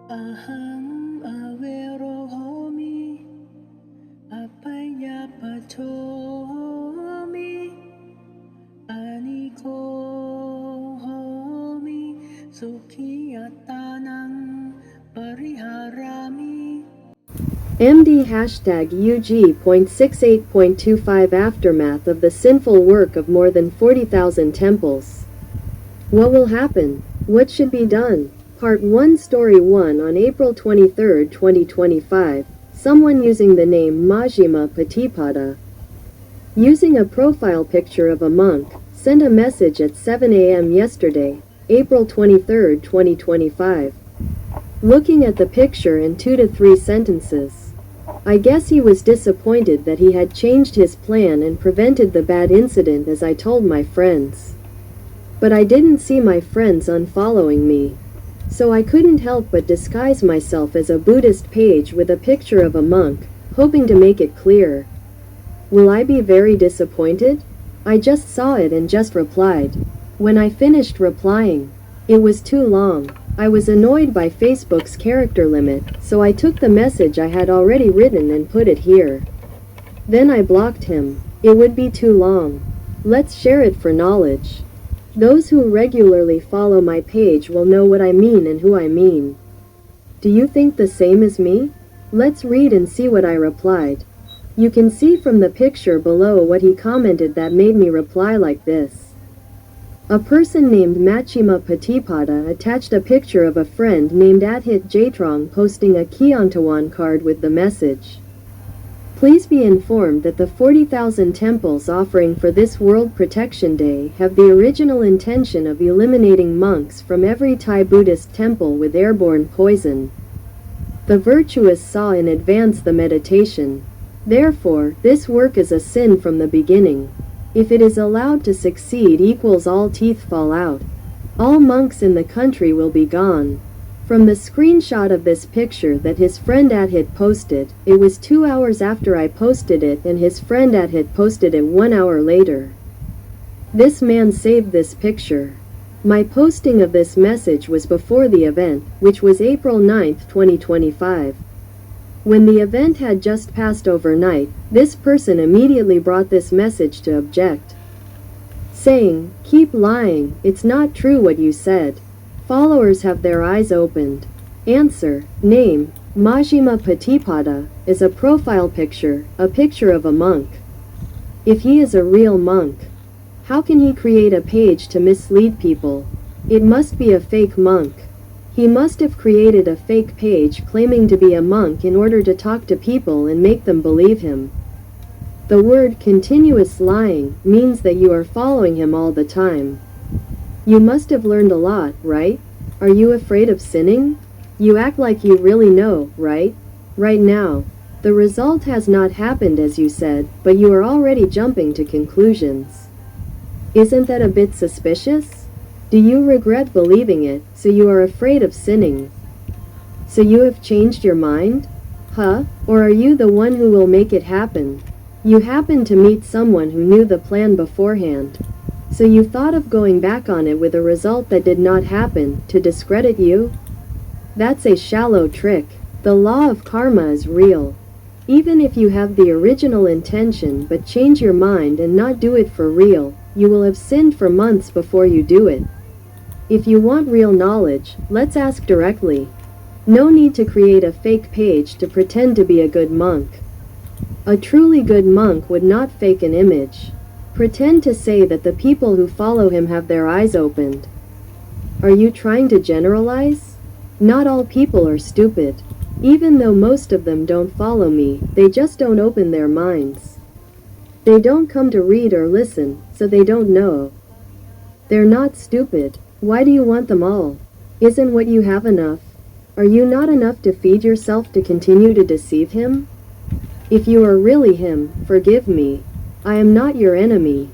Aham averohomi, apayapatomi, anikohomi, sukhiyatanang pariharami. MD hashtag UG.68.25 Aftermath of the sinful work of more than 40,000 temples. What will happen? What should be done? Part 1 Story 1 On April 23, 2025, someone using the name Majjhima Patipada, using a profile picture of a monk, sent a message at 7 a.m. yesterday, April 23, 2025. Looking at the picture in 2 to 3 sentences. I guess he was disappointed that he had changed his plan and prevented the bad incident as I told my friends. But I didn't see my friends unfollowing me. So I couldn't help but disguise myself as a Buddhist page with a picture of a monk, hoping to make it clear. Will I be very disappointed? I just saw it and just replied. When I finished replying, it was too long. I was annoyed by Facebook's character limit, so I took the message I had already written and put it here. Then I blocked him. It would be too long. Let's share it for knowledge. Those who regularly follow my page will know what I mean and who I mean. Do you think the same as me? Let's read and see what I replied. You can see from the picture below what he commented that made me reply like this. A person named Majjhima Patipada attached a picture of a friend named Adhit Jaitrong posting a Kyantawan card with the message. Please be informed that the 40,000 temples offering for this World Protection Day have the original intention of eliminating monks from every Thai Buddhist temple with airborne poison. The virtuous saw in advance the meditation. Therefore, this work is a sin from the beginning. If it is allowed to succeed equals all teeth fall out. All monks in the country will be gone. From the screenshot of this picture that his friend Adhit posted, it was 2 hours after I posted it and his friend Adhit posted it 1 hour later. This man saved this picture. My posting of this message was before the event, which was April 9, 2025. When the event had just passed overnight, this person immediately brought this message to object, saying, "Keep lying, it's not true what you said. Followers have their eyes opened." Answer. Name, Majjhima Patipada, is a profile picture, a picture of a monk. If he is a real monk, how can he create a page to mislead people? It must be a fake monk. He must have created a fake page claiming to be a monk in order to talk to people and make them believe him. The word continuous lying means that you are following him all the time. You must have learned a lot, right? Are you afraid of sinning? You act like you really know, right? Right now. The result has not happened as you said, but you are already jumping to conclusions. Isn't that a bit suspicious? Do you regret believing it, so you are afraid of sinning? So you have changed your mind? Huh? Or are you the one who will make it happen? You happened to meet someone who knew the plan beforehand. So you thought of going back on it with a result that did not happen, to discredit you? That's a shallow trick. The law of karma is real. Even if you have the original intention but change your mind and not do it for real, you will have sinned for months before you do it. If you want real knowledge, let's ask directly. No need to create a fake page to pretend to be a good monk. A truly good monk would not fake an image. Pretend to say that the people who follow him have their eyes opened. Are you trying to generalize? Not all people are stupid. Even though most of them don't follow me, they just don't open their minds. They don't come to read or listen, so they don't know. They're not stupid. Why do you want them all? Isn't what you have enough? Are you not enough to feed yourself to continue to deceive him? If you are really him, forgive me. I am not your enemy.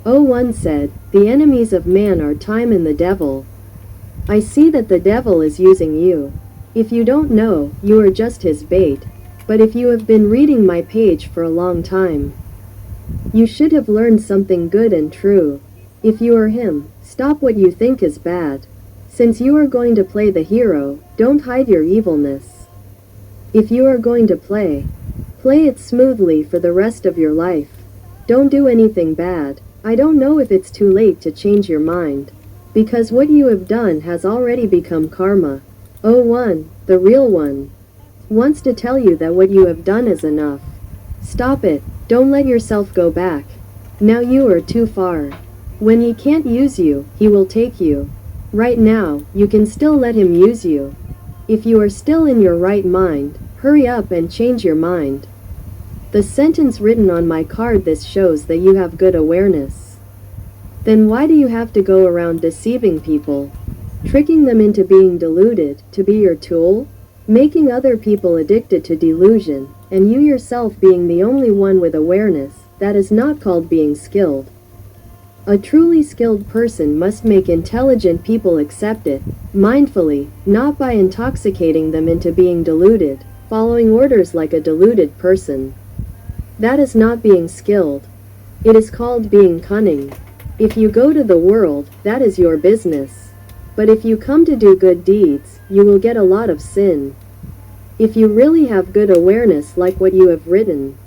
One said, the enemies of man are time and the devil. I see that the devil is using you. If you don't know, you are just his bait. But if you have been reading my page for a long time, you should have learned something good and true. If you are him, stop what you think is bad. Since you are going to play the hero, don't hide your evilness. If you are going to play it smoothly for the rest of your life. Don't do anything bad. I don't know if it's too late to change your mind. Because what you have done has already become karma. Oh one, the real one, wants to tell you that what you have done is enough. Stop it. Don't let yourself go back. Now you are too far. When he can't use you, he will take you. Right now, you can still let him use you. If you are still in your right mind, hurry up and change your mind. The sentence written on my card, this shows that you have good awareness. Then why do you have to go around deceiving people? Tricking them into being deluded, to be your tool? Making other people addicted to delusion, and you yourself being the only one with awareness, that is not called being skilled. A truly skilled person must make intelligent people accept it, mindfully, not by intoxicating them into being deluded, following orders like a deluded person. That is not being skilled. It is called being cunning. If you go to the world, that is your business. But if you come to do good deeds, you will get a lot of sin. If you really have good awareness like what you have written,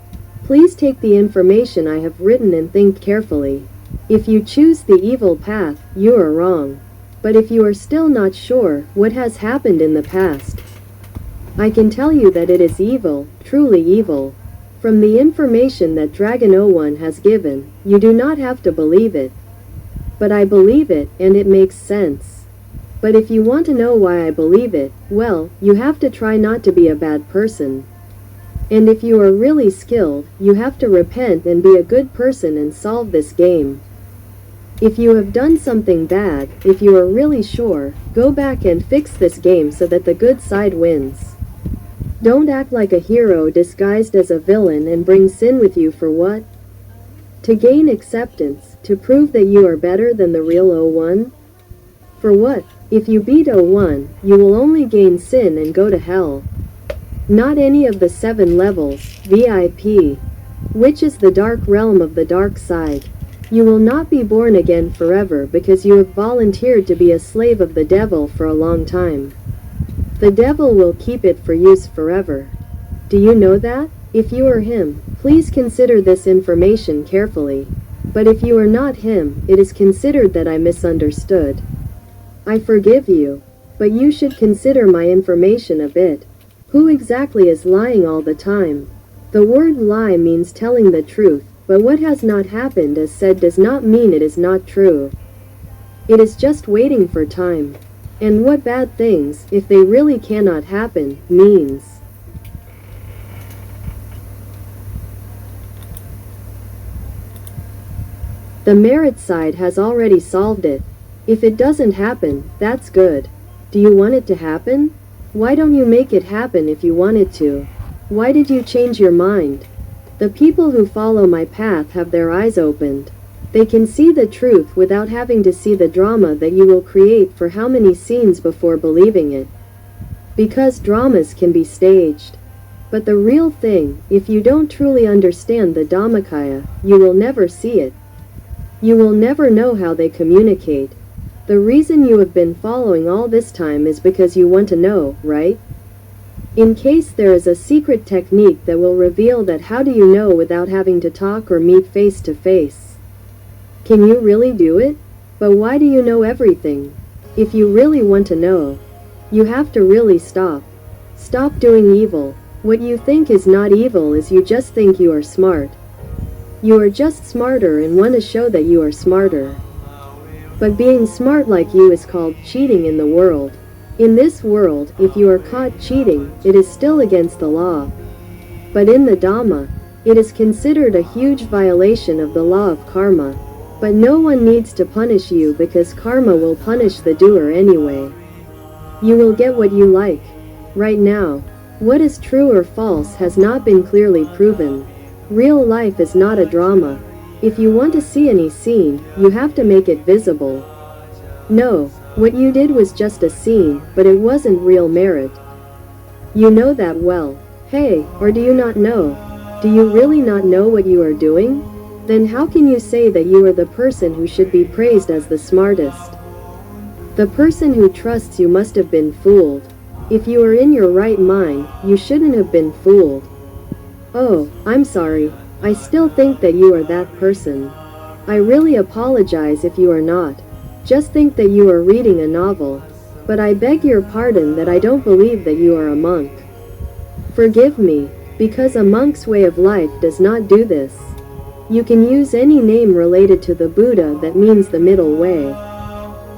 please take the information I have written and think carefully. If you choose the evil path, you are wrong. But if you are still not sure what has happened in the past, I can tell you that it is evil, truly evil. From the information that Dragon 01 has given, you do not have to believe it. But I believe it, and it makes sense. But if you want to know why I believe it, well, you have to try not to be a bad person. And if you are really skilled, you have to repent and be a good person and solve this game. If you have done something bad, if you are really sure, go back and fix this game so that the good side wins. Don't act like a hero disguised as a villain and bring sin with you for what? To gain acceptance, to prove that you are better than the real 01? For what? If you beat 01, you will only gain sin and go to hell. Not any of the 7 levels, VIP, which is the dark realm of the dark side. You will not be born again forever because you have volunteered to be a slave of the devil for a long time. The devil will keep it for use forever. Do you know that? If you are him, please consider this information carefully. But if you are not him, it is considered that I misunderstood. I forgive you. But you should consider my information a bit. Who exactly is lying all the time? The word lie means telling the truth, but what has not happened as said does not mean it is not true. It is just waiting for time. And what bad things, if they really cannot happen, means. The merit side has already solved it. If it doesn't happen, that's good. Do you want it to happen? Why don't you make it happen if you want it to? Why did you change your mind? The people who follow my path have their eyes opened. They can see the truth without having to see the drama that you will create for how many scenes before believing it. Because dramas can be staged. But the real thing, if you don't truly understand the Dhammakaya, you will never see it. You will never know how they communicate. The reason you have been following all this time is because you want to know, right? In case there is a secret technique that will reveal that, how do you know without having to talk or meet face to face? Can you really do it? But why do you know everything? If you really want to know, you have to really stop. Stop doing evil. What you think is not evil is you just think you are smart. You are just smarter and want to show that you are smarter. But being smart like you is called cheating in the world. In this world, if you are caught cheating, it is still against the law. But in the Dhamma, it is considered a huge violation of the law of karma. But no one needs to punish you because karma will punish the doer anyway. You will get what you like. Right now, what is true or false has not been clearly proven. Real life is not a drama. If you want to see any scene, you have to make it visible. No, what you did was just a scene, but it wasn't real merit. You know that well. Hey, or do you not know? Do you really not know what you are doing? Then how can you say that you are the person who should be praised as the smartest? The person who trusts you must have been fooled. If you are in your right mind, you shouldn't have been fooled. Oh, I'm sorry. I still think that you are that person. I really apologize if you are not. Just think that you are reading a novel. But I beg your pardon that I don't believe that you are a monk. Forgive me, because a monk's way of life does not do this. You can use any name related to the Buddha that means the middle way.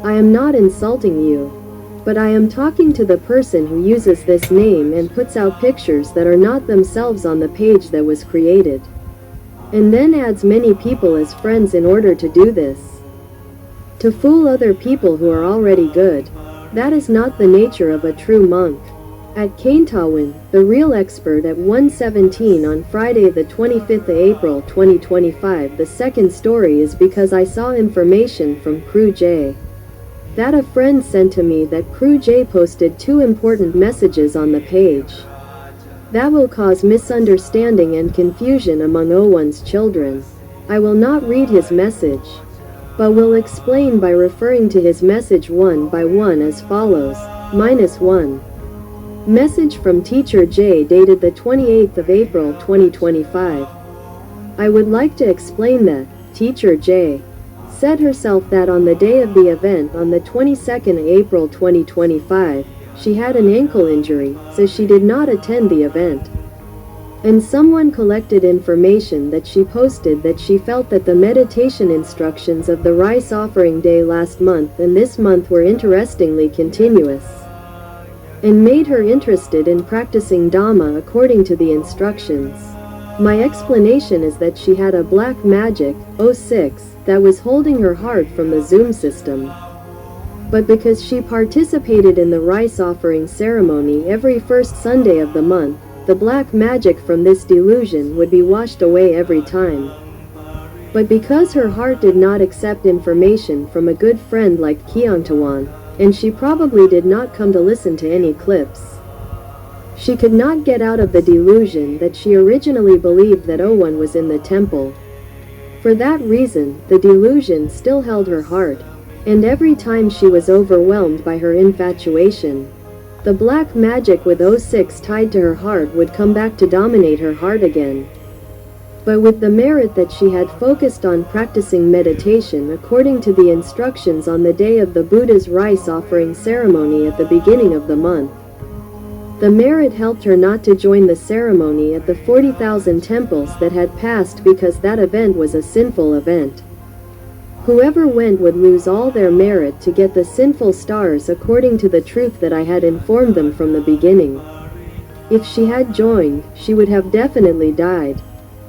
I am not insulting you, but I am talking to the person who uses this name and puts out pictures that are not themselves on the page that was created, and then adds many people as friends in order to do this. To fool other people who are already good. That is not the nature of a true monk. At Kaintawan, the real expert at 1:17 on Friday the 25th of April 2025. The second story is because I saw information from Crew J. That a friend sent to me that Crew J posted 2 important messages on the page. That will cause misunderstanding and confusion among O1's children. I will not read his message, but will explain by referring to his message one by one as follows. -1. Message from Teacher J dated the 28th of April 2025. I would like to explain that Teacher J said herself that on the day of the event on the 22nd of April 2025, she had an ankle injury, so she did not attend the event. And someone collected information that she posted that she felt that the meditation instructions of the rice offering day last month and this month were interestingly continuous, and made her interested in practicing Dhamma according to the instructions. My explanation is that she had a black magic, 06, that was holding her heart from the Zoom system. But because she participated in the rice offering ceremony every first Sunday of the month, the black magic from this delusion would be washed away every time. But because her heart did not accept information from a good friend like Kyungtawan, and she probably did not come to listen to any clips, she could not get out of the delusion that she originally believed that O1 was in the temple. For that reason, the delusion still held her heart, and every time she was overwhelmed by her infatuation, the black magic with 06 tied to her heart would come back to dominate her heart again. But with the merit that she had focused on practicing meditation according to the instructions on the day of the Buddha's rice offering ceremony at the beginning of the month, the merit helped her not to join the ceremony at the 40,000 temples that had passed because that event was a sinful event. Whoever went would lose all their merit to get the sinful stars according to the truth that I had informed them from the beginning. If she had joined, she would have definitely died.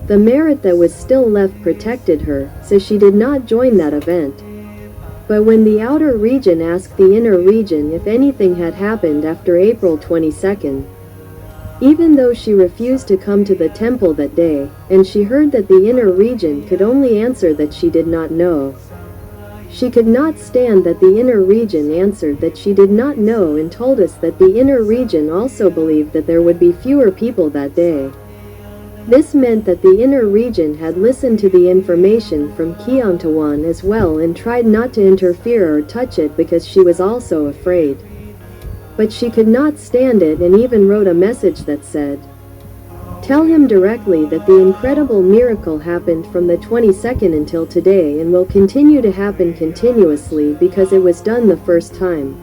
The merit that was still left protected her, so she did not join that event. But when the outer region asked the inner region if anything had happened after April 22nd, even though she refused to come to the temple that day, and she heard that the inner region could only answer that she did not know, she could not stand that the inner region answered that she did not know and told us that the inner region also believed that there would be fewer people that day. This meant that the inner region had listened to the information from Kyungtawan as well and tried not to interfere or touch it because she was also afraid. But she could not stand it and even wrote a message that said, "Tell him directly that the incredible miracle happened from the 22nd until today and will continue to happen continuously because it was done the first time.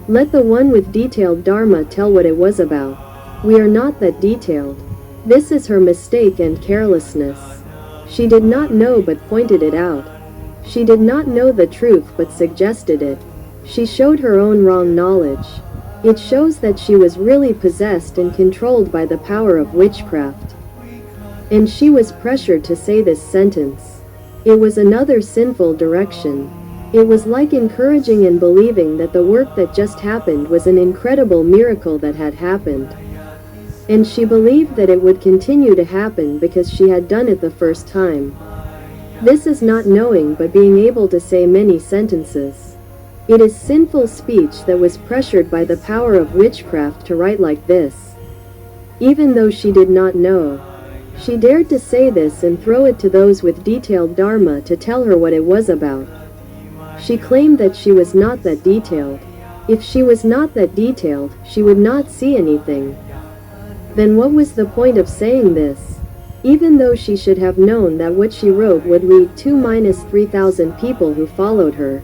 Let the one with detailed Dharma tell what it was about. We are not that detailed. This is her mistake and carelessness. She did not know but pointed it out. She did not know the truth but suggested it. She showed her own wrong knowledge. It shows that she was really possessed and controlled by the power of witchcraft. And she was pressured to say this sentence. It was another sinful direction. It was like encouraging and believing that the work that just happened was an incredible miracle that had happened. And she believed that it would continue to happen because she had done it the first time. This is not knowing but being able to say many sentences. It is sinful speech that was pressured by the power of witchcraft to write like this. Even though she did not know, she dared to say this and throw it to those with detailed Dharma to tell her what it was about. She claimed that she was not that detailed. If she was not that detailed, she would not see anything. Then what was the point of saying this? Even though she should have known that what she wrote would lead to 3,000 people who followed her.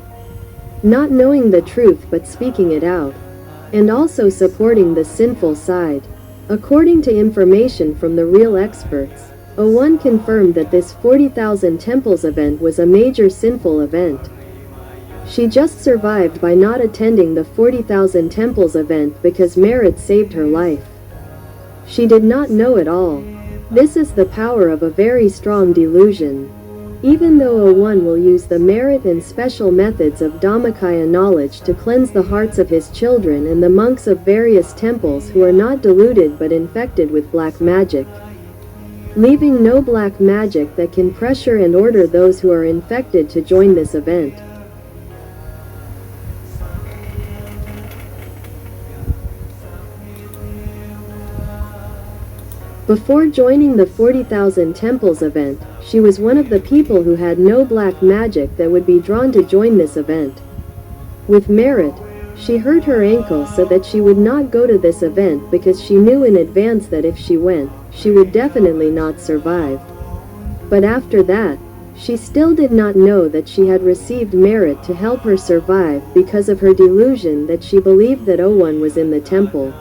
Not knowing the truth but speaking it out. And also supporting the sinful side. According to information from the real experts, O1 confirmed that this 40,000 temples event was a major sinful event. She just survived by not attending the 40,000 temples event because merit saved her life. She did not know it all. This is the power of a very strong delusion. Even though O1 will use the merit and special methods of Dhammakaya knowledge to cleanse the hearts of his children and the monks of various temples who are not deluded but infected with black magic. Leaving no black magic that can pressure and order those who are infected to join this event. Before joining the 40,000 temples event, she was one of the people who had no black magic that would be drawn to join this event. With merit, she hurt her ankle so that she would not go to this event because she knew in advance that if she went, she would definitely not survive. But after that, she still did not know that she had received merit to help her survive because of her delusion that she believed that O1 was in the temple.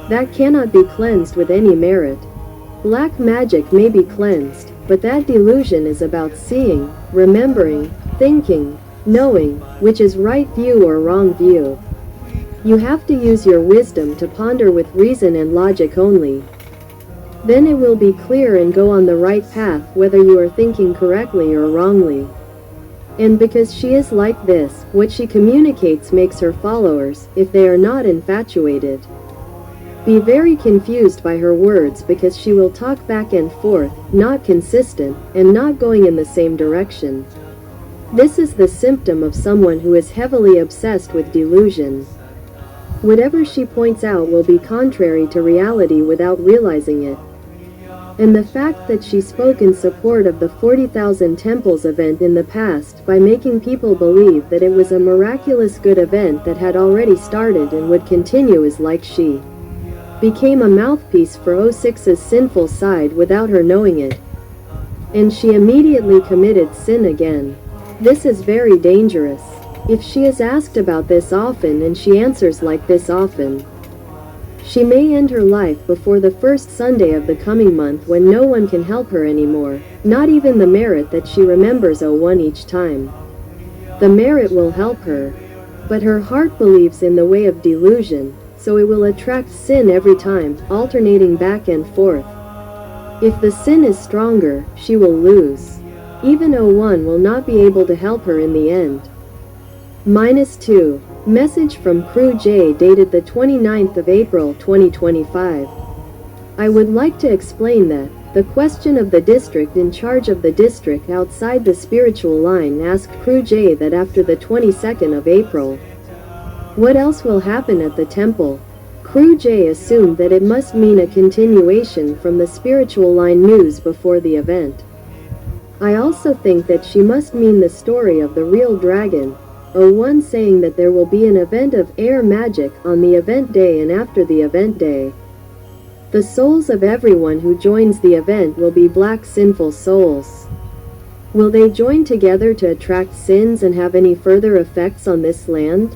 That cannot be cleansed with any merit. Black magic may be cleansed, but that delusion is about seeing, remembering, thinking, knowing, which is right view or wrong view. You have to use your wisdom to ponder with reason and logic only. Then it will be clear and go on the right path whether you are thinking correctly or wrongly. And because she is like this, what she communicates makes her followers, if they are not infatuated, be very confused by her words because she will talk back and forth, not consistent, and not going in the same direction. This is the symptom of someone who is heavily obsessed with delusion. Whatever she points out will be contrary to reality without realizing it. And the fact that she spoke in support of the 40,000 temples event in the past by making people believe that it was a miraculous good event that had already started and would continue is like she became a mouthpiece for O6's sinful side without her knowing it. And she immediately committed sin again. This is very dangerous. If she is asked about this often and she answers like this often, she may end her life before the first Sunday of the coming month when no one can help her anymore, not even the merit that she remembers O1 each time. The merit will help her, but her heart believes in the way of delusion, so it will attract sin every time, alternating back and forth. If the sin is stronger, she will lose. Even O1 will not be able to help her in the end. -2. Message from Crew J dated the 29th of April 2025. I would like to explain that the question of the district in charge of the district outside the spiritual line asked Crew J that after the 22nd of April, what else will happen at the temple? Crew J assumed that it must mean a continuation from the spiritual line news before the event. I also think that she must mean the story of the real dragon, O1 saying that there will be an event of air magic on the event day and after the event day. The souls of everyone who joins the event will be black sinful souls. Will they join together to attract sins and have any further effects on this land?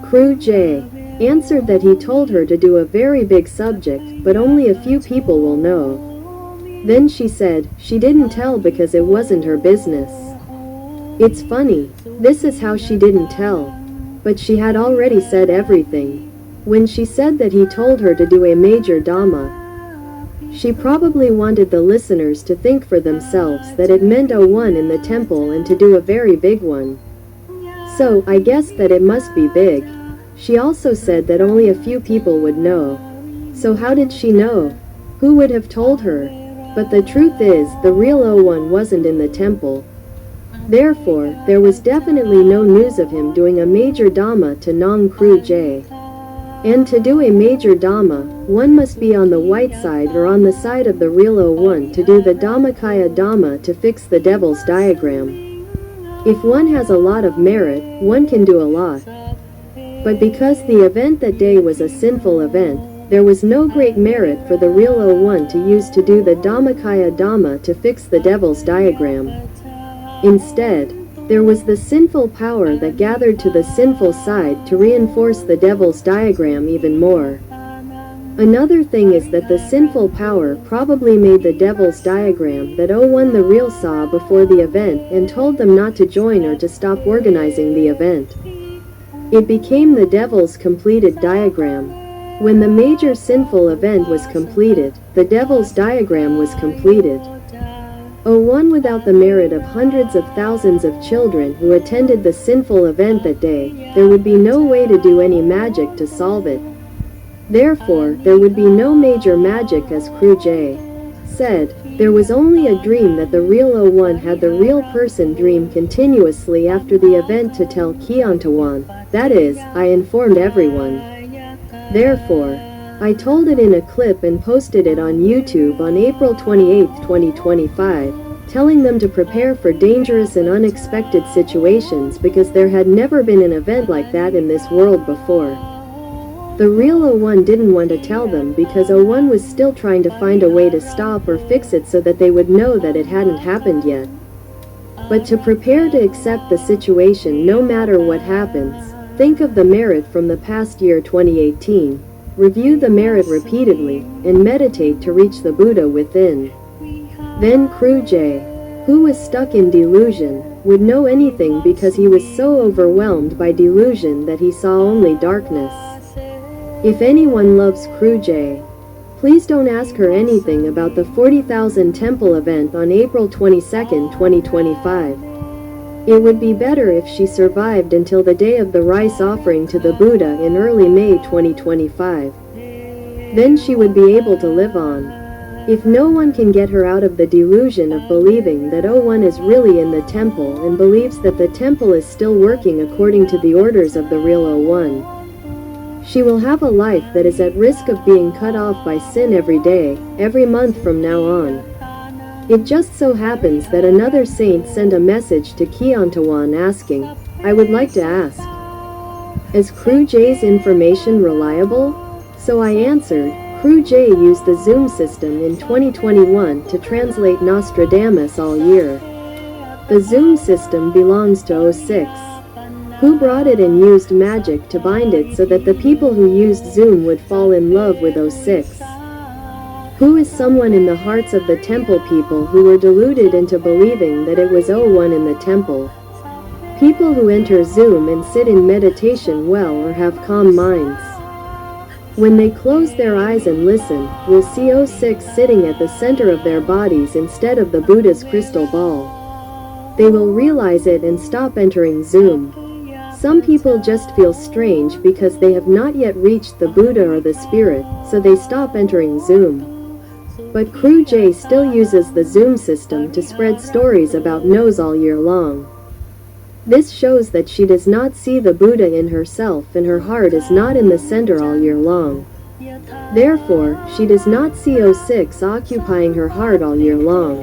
Crew J answered that he told her to do a very big subject, but only a few people will know. Then she said she didn't tell because it wasn't her business. It's funny, this is how she didn't tell. But she had already said everything. When she said that he told her to do a major Dhamma, she probably wanted the listeners to think for themselves that it meant O1 in the temple and to do a very big one. So, I guess that it must be big. She also said that only a few people would know. So how did she know? Who would have told her? But the truth is, the real O1 wasn't in the temple. Therefore, there was definitely no news of him doing a major Dhamma to Nong Crew J. And to do a major Dhamma, one must be on the white side or on the side of the real O1 to do the Dhammakaya Dhamma to fix the devil's diagram. If one has a lot of merit, one can do a lot. But because the event that day was a sinful event, there was no great merit for the real O1 to use to do the Dhammakaya Dhamma to fix the devil's diagram. Instead, there was the sinful power that gathered to the sinful side to reinforce the devil's diagram even more. Another thing is that the sinful power probably made the devil's diagram that O1 the real saw before the event and told them not to join or to stop organizing the event. It became the devil's completed diagram. When the major sinful event was completed, the devil's diagram was completed. O1 without the merit of hundreds of thousands of children who attended the sinful event that day, there would be no way to do any magic to solve it. Therefore, there would be no major magic, as Crew J said. There was only a dream that the real O1 had the real person dream continuously after the event to tell Kiantawan. That is, I informed everyone. Therefore, I told it in a clip and posted it on YouTube on April 28, 2025, telling them to prepare for dangerous and unexpected situations because there had never been an event like that in this world before. The real O1 didn't want to tell them because O1 was still trying to find a way to stop or fix it so that they would know that it hadn't happened yet. But to prepare to accept the situation no matter what happens, think of the merit from the past year 2018. Review the merit repeatedly, and meditate to reach the Buddha within. Then Crew J, who was stuck in delusion, would know anything because he was so overwhelmed by delusion that he saw only darkness. If anyone loves Crew J, please don't ask her anything about the 40,000 temple event on April 22, 2025. It would be better if she survived until the day of the rice offering to the Buddha in early May 2025. Then she would be able to live on. If no one can get her out of the delusion of believing that O1 is really in the temple and believes that the temple is still working according to the orders of the real O1, she will have a life that is at risk of being cut off by sin every day, every month from now on. It just so happens that another saint sent a message to Kiantawan asking, I would like to ask, is Crew J's information reliable? So I answered, Crew J used the Zoom system in 2021 to translate Nostradamus all year. The Zoom system belongs to 06. Who brought it and used magic to bind it so that the people who used Zoom would fall in love with 06. Who is someone in the hearts of the temple people who were deluded into believing that it was O1 in the temple. People who enter Zoom and sit in meditation well or have calm minds. When they close their eyes and listen, will see 06 sitting at the center of their bodies instead of the Buddha's crystal ball. They will realize it and stop entering Zoom. Some people just feel strange because they have not yet reached the Buddha or the Spirit, so they stop entering Zoom. But Crew J still uses the Zoom system to spread stories about nose all year long. This shows that she does not see the Buddha in herself and her heart is not in the center all year long. Therefore, she does not see 06 occupying her heart all year long.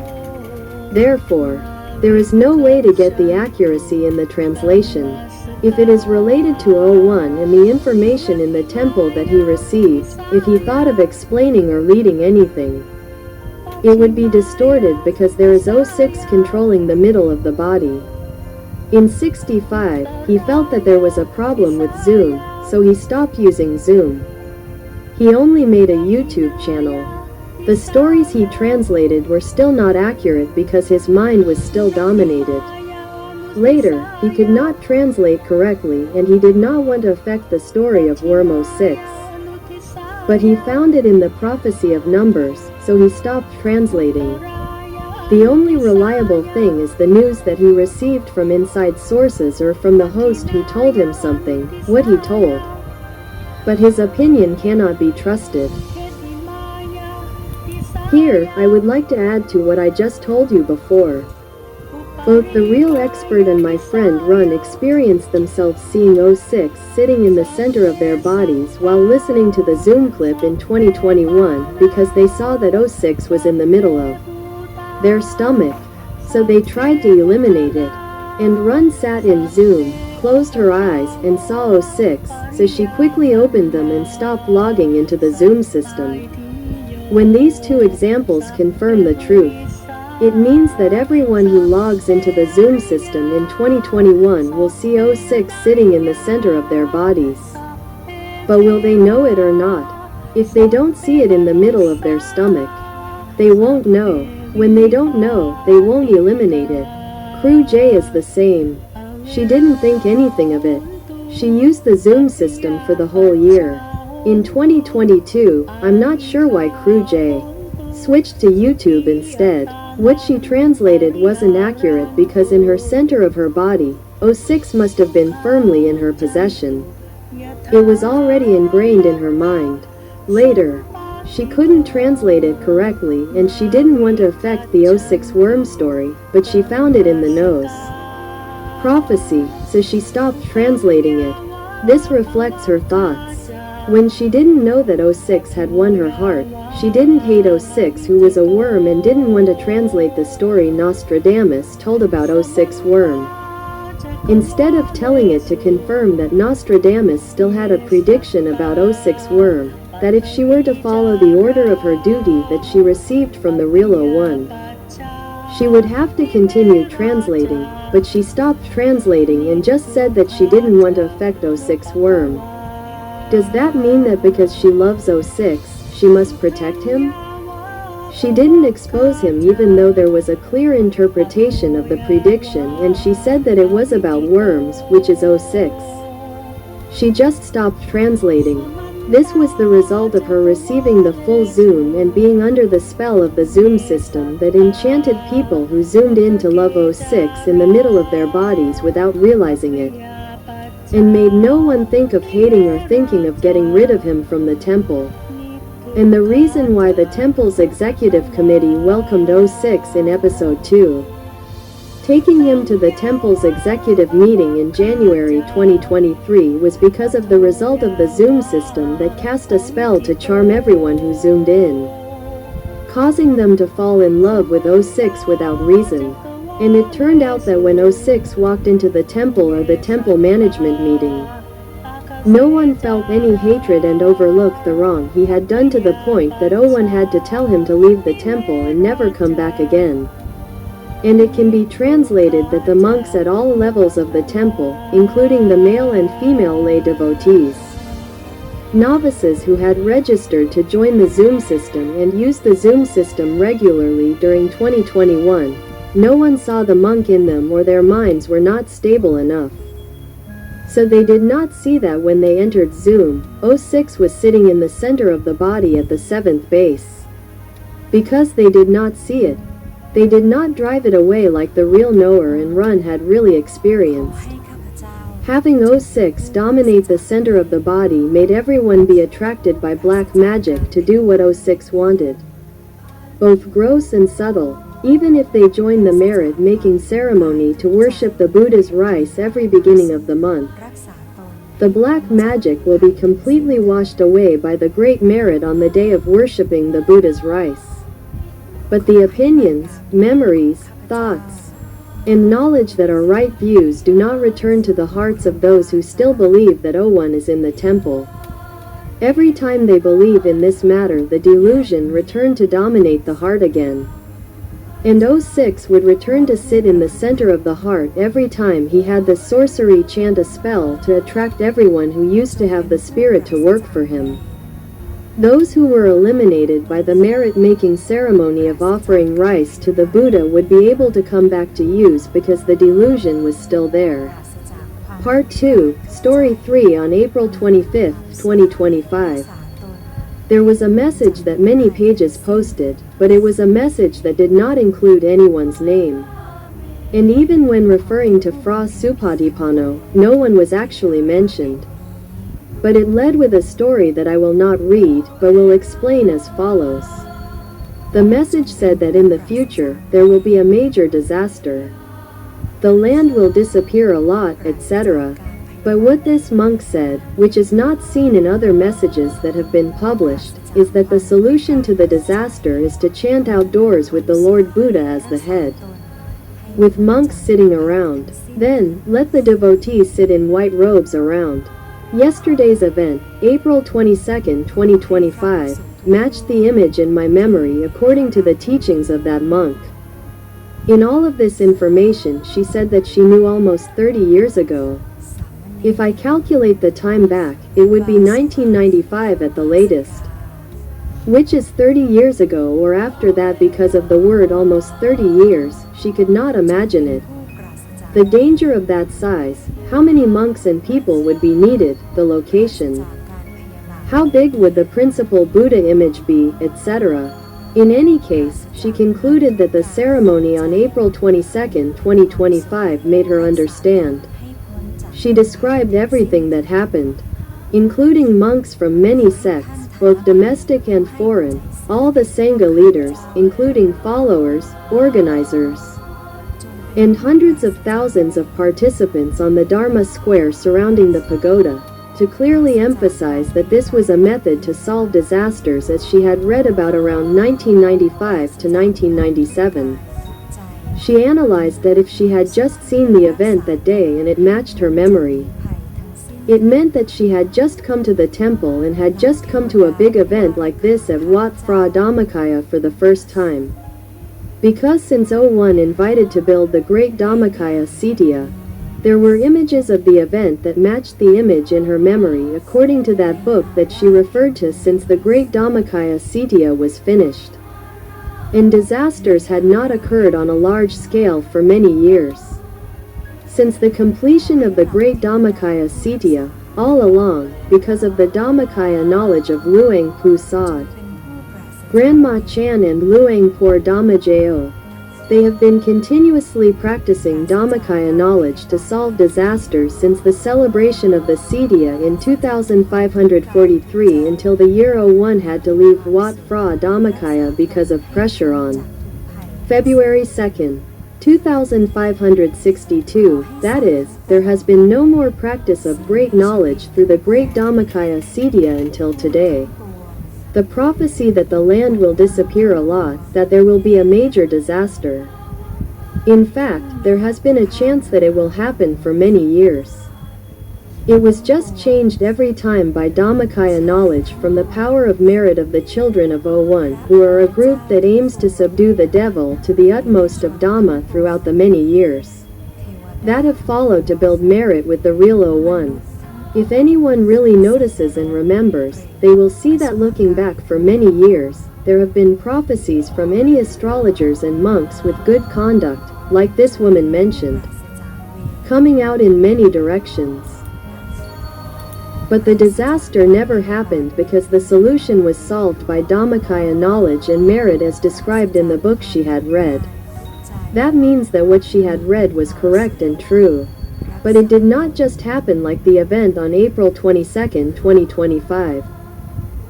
Therefore, there is no way to get the accuracy in the translation. If it is related to O1 and the information in the temple that he received, if he thought of explaining or leading anything, it would be distorted because there is 06 controlling the middle of the body. In 65, he felt that there was a problem with Zoom, so he stopped using Zoom. He only made a YouTube channel. The stories he translated were still not accurate because his mind was still dominated. Later, he could not translate correctly and he did not want to affect the story of Worm 06. But he found it in the prophecy of Numbers, so he stopped translating. The only reliable thing is the news that he received from inside sources or from the host who told him something, what he told. But his opinion cannot be trusted. Here, I would like to add to what I just told you before. Both the real expert and my friend Run experienced themselves seeing 06 sitting in the center of their bodies while listening to the Zoom clip in 2021 because they saw that 06 was in the middle of their stomach. So they tried to eliminate it. And Run sat in Zoom, closed her eyes, and saw '06, so she quickly opened them and stopped logging into the Zoom system. When these two examples confirm the truth, it means that everyone who logs into the Zoom system in 2021 will see '06 sitting in the center of their bodies. But will they know it or not? If they don't see it in the middle of their stomach, they won't know. When they don't know, they won't eliminate it. Crew J is the same. She didn't think anything of it. She used the Zoom system for the whole year. In 2022, I'm not sure why Crew J switched to YouTube instead. What she translated wasn't accurate because in her center of her body, '06 must have been firmly in her possession. It was already ingrained in her mind. Later, she couldn't translate it correctly and she didn't want to affect the '06 worm story, but she found it in the nose prophecy, so she stopped translating it. This reflects her thoughts. When she didn't know that '06 had won her heart, she didn't hate '06 who was a worm and didn't want to translate the story Nostradamus told about '06 worm. Instead of telling it to confirm that Nostradamus still had a prediction about '06 worm, that if she were to follow the order of her duty that she received from the real '01, she would have to continue translating, but she stopped translating and just said that she didn't want to affect '06 worm. Does that mean that because she loves '06, she must protect him? She didn't expose him even though there was a clear interpretation of the prediction and she said that it was about worms, which is '06. She just stopped translating. This was the result of her receiving the full Zoom and being under the spell of the Zoom system that enchanted people who zoomed in to love '06 in the middle of their bodies without realizing it, and made no one think of hating or thinking of getting rid of him from the temple. And the reason why the temple's executive committee welcomed '06 in episode 2, taking him to the temple's executive meeting in January 2023 was because of the result of the Zoom system that cast a spell to charm everyone who zoomed in, causing them to fall in love with '06 without reason. And it turned out that when '06 walked into the temple or the temple management meeting, no one felt any hatred and overlooked the wrong he had done to the point that '01 had to tell him to leave the temple and never come back again. And it can be translated that the monks at all levels of the temple, including the male and female lay devotees, novices who had registered to join the Zoom system and used the Zoom system regularly during 2021, no one saw the monk in them or their minds were not stable enough. So they did not see that when they entered Zoom, '06 was sitting in the center of the body at the 7th base. Because they did not see it, they did not drive it away like the real knower and Run had really experienced. Having '06 dominate the center of the body made everyone be attracted by black magic to do what '06 wanted. Both gross and subtle, even if they join the merit-making ceremony to worship the Buddha's rice every beginning of the month, the black magic will be completely washed away by the great merit on the day of worshipping the Buddha's rice. But the opinions, memories, thoughts, and knowledge that are right views do not return to the hearts of those who still believe that '01 is in the temple. Every time they believe in this matter, the delusion returned to dominate the heart again. And '06 would return to sit in the center of the heart every time he had the sorcery chant a spell to attract everyone who used to have the spirit to work for him. Those who were eliminated by the merit-making ceremony of offering rice to the Buddha would be able to come back to use because the delusion was still there. Part 2, Story 3 on April 25, 2025. There was a message that many pages posted, but it was a message that did not include anyone's name. And even when referring to Fra Supatipano, no one was actually mentioned. But it led with a story that I will not read, but will explain as follows. The message said that in the future, there will be a major disaster. The land will disappear a lot, etc. But what this monk said, which is not seen in other messages that have been published, is that the solution to the disaster is to chant outdoors with the Lord Buddha as the head. with monks sitting around. Then, let the devotees sit in white robes around. Yesterday's event, April 22, 2025, matched the image in my memory according to the teachings of that monk. In all of this information, she said that she knew almost 30 years ago. If I calculate the time back, it would be 1995 at the latest. Which is 30 years ago or after that. Because of the word almost 30 years, she could not imagine it. The danger of that size, how many monks and people would be needed, the location. How big would the principal Buddha image be, etc. In any case, she concluded that the ceremony on April 22, 2025 made her understand. She described everything that happened, including monks from many sects, both domestic and foreign, all the Sangha leaders, including followers, organizers, and hundreds of thousands of participants on the Dharma square surrounding the pagoda, to clearly emphasize that this was a method to solve disasters as she had read about around 1995 to 1997. She analyzed that if she had just seen the event that day and it matched her memory, it meant that she had just come to the temple and had just come to a big event like this at Wat Phra Dhammakaya for the first time. Because since 01 invited to build the great Dhammakaya Sitya, there were images of the event that matched the image in her memory according to that book that she referred to since the great Dhammakaya Sitya was finished. And disasters had not occurred on a large scale for many years. Since the completion of the great Dhammakaya Sitya, all along, because of the Dhammakaya knowledge of Luang Pu Sad, Grandma Chan and Luang Por Dhammajayo, they have been continuously practicing Dhammakaya knowledge to solve disasters since the celebration of the Sitya in 2543 until the year 01 had to leave Wat Phra Dhammakaya because of pressure on February 2, 2562, that is, there has been no more practice of great knowledge through the great Dhammakaya Sitya until today. The prophecy that the land will disappear a lot, that there will be a major disaster. In fact, there has been a chance that it will happen for many years. It was just changed every time by Dhammakaya knowledge from the power of merit of the children of 01, who are a group that aims to subdue the devil to the utmost of Dhamma throughout the many years that have followed to build merit with the real 01. If anyone really notices and remembers, they will see that looking back for many years, there have been prophecies from any astrologers and monks with good conduct, like this woman mentioned, coming out in many directions. But the disaster never happened because the solution was solved by Dhammakaya knowledge and merit as described in the book she had read. That means that what she had read was correct and true. But it did not just happen like the event on April 22, 2025.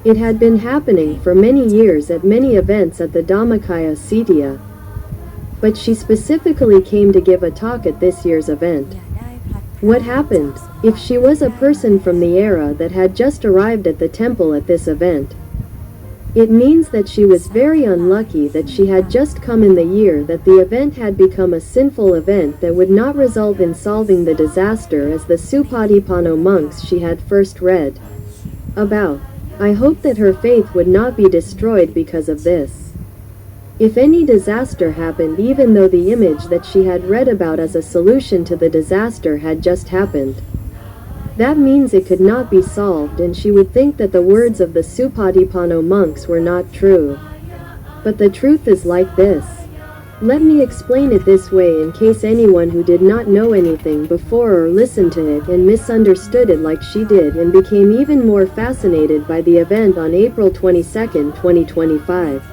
It had been happening for many years at many events at the Dhammakaya Sitya. But she specifically came to give a talk at this year's event. What happened, if she was a person from the era that had just arrived at the temple at this event? It means that she was very unlucky that she had just come in the year that the event had become a sinful event that would not result in solving the disaster as the Supatipanno monks she had first read about. I hope that her faith would not be destroyed because of this. If any disaster happened even though the image that she had read about as a solution to the disaster had just happened, that means it could not be solved and she would think that the words of the Supatipanno monks were not true. But the truth is like this. Let me explain it this way in case anyone who did not know anything before or listened to it and misunderstood it like she did and became even more fascinated by the event on April 22, 2025.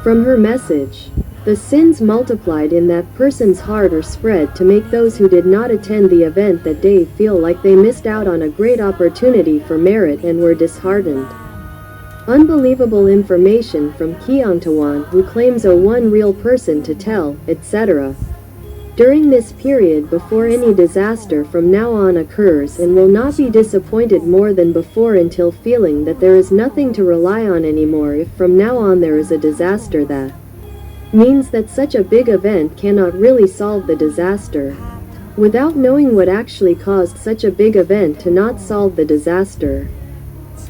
From her message, the sins multiplied in that person's heart are spread to make those who did not attend the event that day feel like they missed out on a great opportunity for merit and were disheartened. Unbelievable information from Kyungtawan who claims a one real person to tell, etc. During this period before any disaster from now on occurs and will not be disappointed more than before until feeling that there is nothing to rely on anymore if from now on there is a disaster that means that such a big event cannot really solve the disaster. Without knowing what actually caused such a big event to not solve the disaster.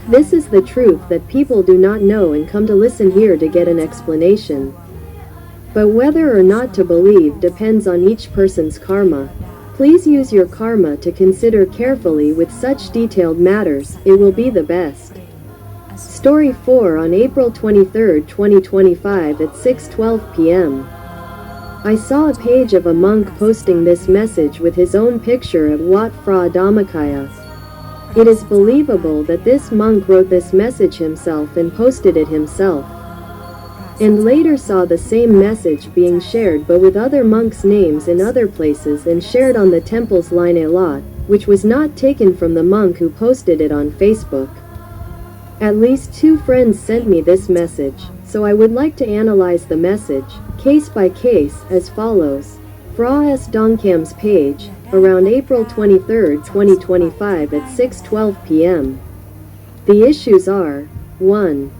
This is the truth that people do not know and come to listen here to get an explanation. But whether or not to believe depends on each person's karma. Please use your karma to consider carefully with such detailed matters, it will be the best. Story 4 on April 23, 2025 at 6:12 p.m. I saw a page of a monk posting this message with his own picture at Wat Phra Dhammakaya. It is believable that this monk wrote this message himself and posted it himself. And later saw the same message being shared but with other monks' names in other places and shared on the temple's line a lot, which was not taken from the monk who posted it on Facebook. At least 2 friends sent me this message, so I would like to analyze the message, case by case, as follows. Phra S. Dongkam's page, around April 23, 2025 at 6:12 p.m. The issues are, 1.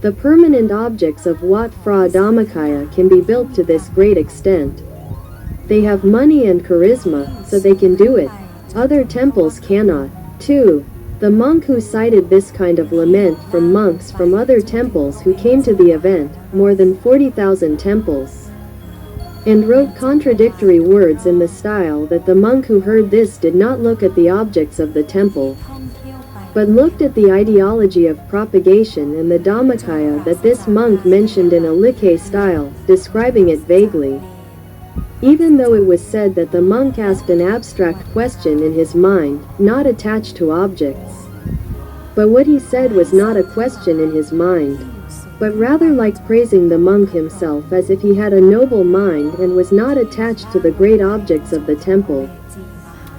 The permanent objects of Wat Phra Dhammakaya can be built to this great extent. They have money and charisma, so they can do it. Other temples cannot. 2. The monk who cited this kind of lament from monks from other temples who came to the event, more than 40,000 temples, and wrote contradictory words in the style that the monk who heard this did not look at the objects of the temple, but looked at the ideology of propagation and the Dhammakaya that this monk mentioned in a Likhe style, describing it vaguely. Even though it was said that the monk asked an abstract question in his mind, not attached to objects. But what he said was not a question in his mind, but rather like praising the monk himself as if he had a noble mind and was not attached to the great objects of the temple.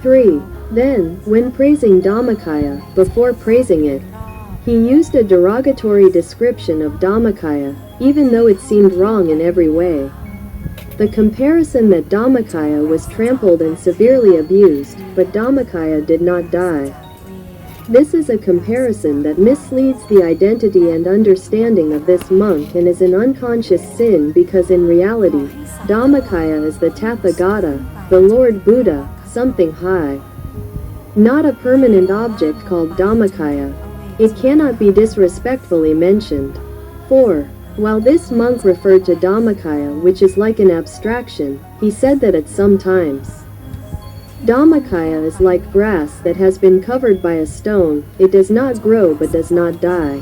3. Then, when praising Dhammakaya, before praising it, he used a derogatory description of Dhammakaya, even though it seemed wrong in every way. The comparison that Dhammakaya was trampled and severely abused, but Dhammakaya did not die. This is a comparison that misleads the identity and understanding of this monk and is an unconscious sin because in reality, Dhammakaya is the Tathagata, the Lord Buddha, something high. Not a permanent object called Dhammakaya. It cannot be disrespectfully mentioned. 4. While this monk referred to Dhammakaya, which is like an abstraction, he said that at some times, Dhammakaya is like grass that has been covered by a stone, it does not grow but does not die.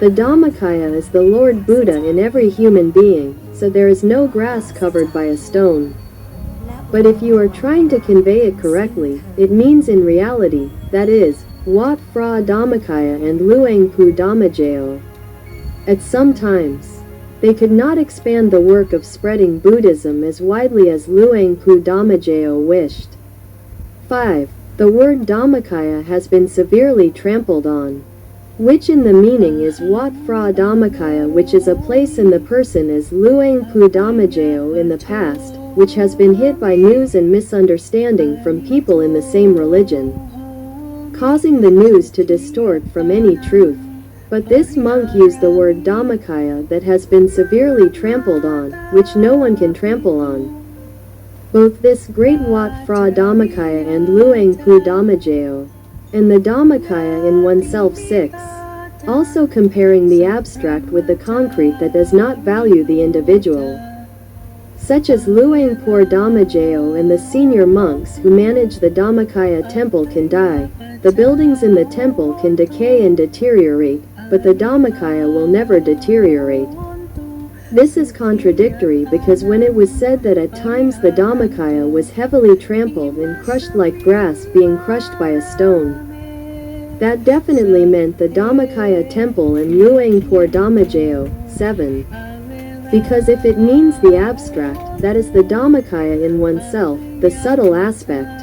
The Dhammakaya is the Lord Buddha in every human being, so there is no grass covered by a stone. But if you are trying to convey it correctly, it means in reality, that is, Wat Phra Dhammakaya and Luang Pu Dhammajayo. At some times, they could not expand the work of spreading Buddhism as widely as Luang Pu Dhammajayo wished. 5. The word Dhammakaya has been severely trampled on, which in the meaning is Wat Phra Dhammakaya, which is a place in the person as Luang Pu Dhammajayo in the past, which has been hit by news and misunderstanding from people in the same religion, causing the news to distort from any truth. But this monk used the word Dhammakaya that has been severely trampled on, which no one can trample on. Both this great Wat Phra Dhammakaya and Luang Pu Dhammajayo, and the Dhammakaya in oneself 6, also comparing the abstract with the concrete that does not value the individual, such as Luang Pu Dhammajayo and the senior monks who manage the Dhammakaya temple can die, the buildings in the temple can decay and deteriorate, but the Dhammakaya will never deteriorate. This is contradictory because when it was said that at times the Dhammakaya was heavily trampled and crushed like grass being crushed by a stone, that definitely meant the Dhammakaya temple and Luang Pu Dhammajayo, 7. Because if it means the abstract, that is the Dhammakaya in oneself, the subtle aspect,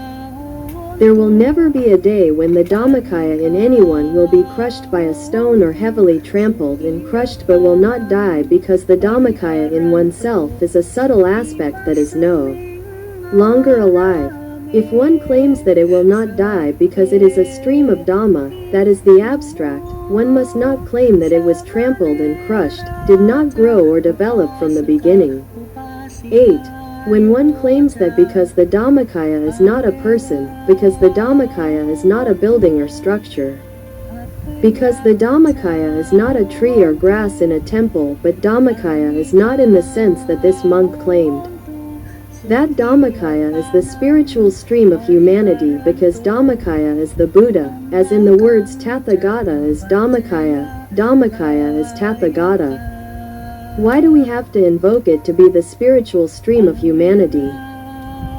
there will never be a day when the Dhammakaya in anyone will be crushed by a stone or heavily trampled and crushed but will not die because the Dhammakaya in oneself is a subtle aspect that is no longer alive. If one claims that it will not die because it is a stream of Dhamma, that is the abstract, one must not claim that it was trampled and crushed, did not grow or develop from the beginning. 8. When one claims that because the Dhammakaya is not a person, because the Dhammakaya is not a building or structure, because the Dhammakaya is not a tree or grass in a temple, but Dhammakaya is not in the sense that this monk claimed. That Dhammakaya is the spiritual stream of humanity because Dhammakaya is the Buddha, as in the words Tathagata is Dhammakaya, Dhammakaya is Tathagata. Why do we have to invoke it to be the spiritual stream of humanity?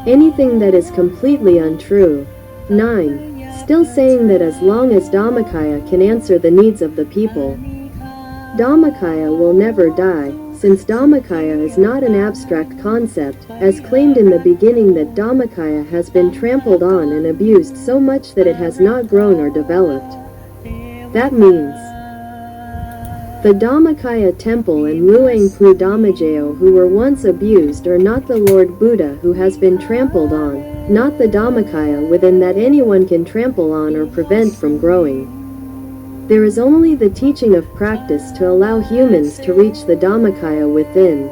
Anything that is completely untrue. 9. Still saying that as long as Dhammakaya can answer the needs of the people, Dhammakaya will never die, since Dhammakaya is not an abstract concept, as claimed in the beginning that Dhammakaya has been trampled on and abused so much that it has not grown or developed. That means the Dhammakaya temple and Luangpu Dhammajayo who were once abused are not the Lord Buddha who has been trampled on, not the Dhammakaya within that anyone can trample on or prevent from growing. There is only the teaching of practice to allow humans to reach the Dhammakaya within.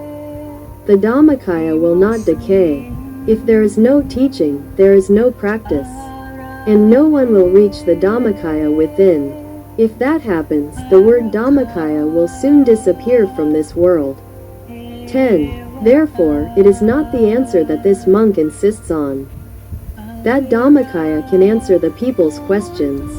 The Dhammakaya will not decay. If there is no teaching, there is no practice. And no one will reach the Dhammakaya within. If that happens, the word Dhammakaya will soon disappear from this world. 10. Therefore, it is not the answer that this monk insists on. That Dhammakaya can answer the people's questions.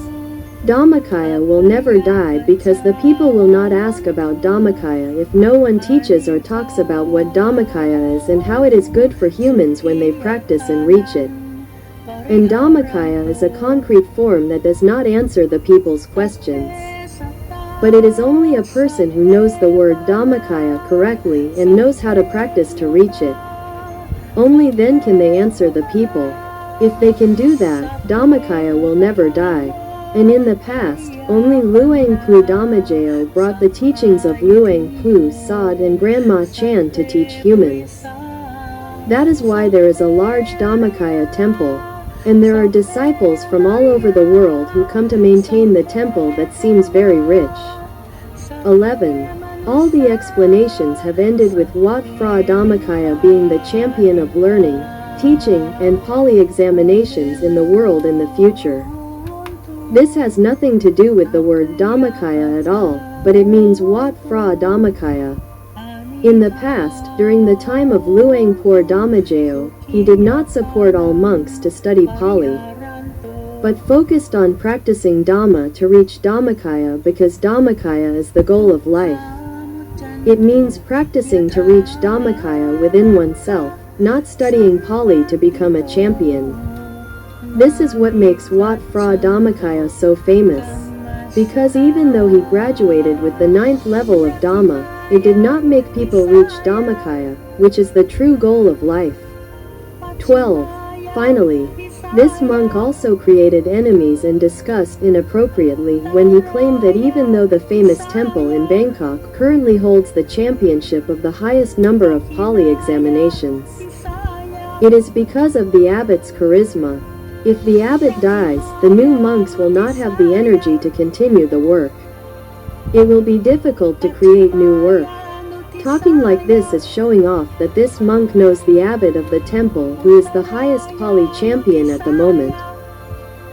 Dhammakaya will never die because the people will not ask about Dhammakaya if no one teaches or talks about what Dhammakaya is and how it is good for humans when they practice and reach it. And Dhammakaya is a concrete form that does not answer the people's questions. But it is only a person who knows the word Dhammakaya correctly and knows how to practice to reach it. Only then can they answer the people. If they can do that, Dhammakaya will never die. And in the past, only Luangpu Dhammajayo brought the teachings of Luangpu Sod and Grandma Chan to teach humans. That is why there is a large Dhammakaya temple, and there are disciples from all over the world who come to maintain the temple that seems very rich. 11. All the explanations have ended with Wat Phra Dhammakaya being the champion of learning, teaching, and Pali examinations in the world in the future. This has nothing to do with the word Dhammakaya at all, but it means Wat Phra Dhammakaya. In the past, during the time of Luangpu Dhammajayo, he did not support all monks to study Pali, but focused on practicing Dhamma to reach Dhammakaya because Dhammakaya is the goal of life. It means practicing to reach Dhammakaya within oneself, not studying Pali to become a champion. This is what makes Wat Phra Dhammakaya so famous. Because even though he graduated with the 9th level of Dhamma, it did not make people reach Dhammakaya, which is the true goal of life. 12. Finally, this monk also created enemies and discussed inappropriately when he claimed that even though the famous temple in Bangkok currently holds the championship of the highest number of Pali examinations, it is because of the abbot's charisma. If the abbot dies, the new monks will not have the energy to continue the work. It will be difficult to create new work. Talking like this is showing off that this monk knows the abbot of the temple who is the highest Pali champion at the moment,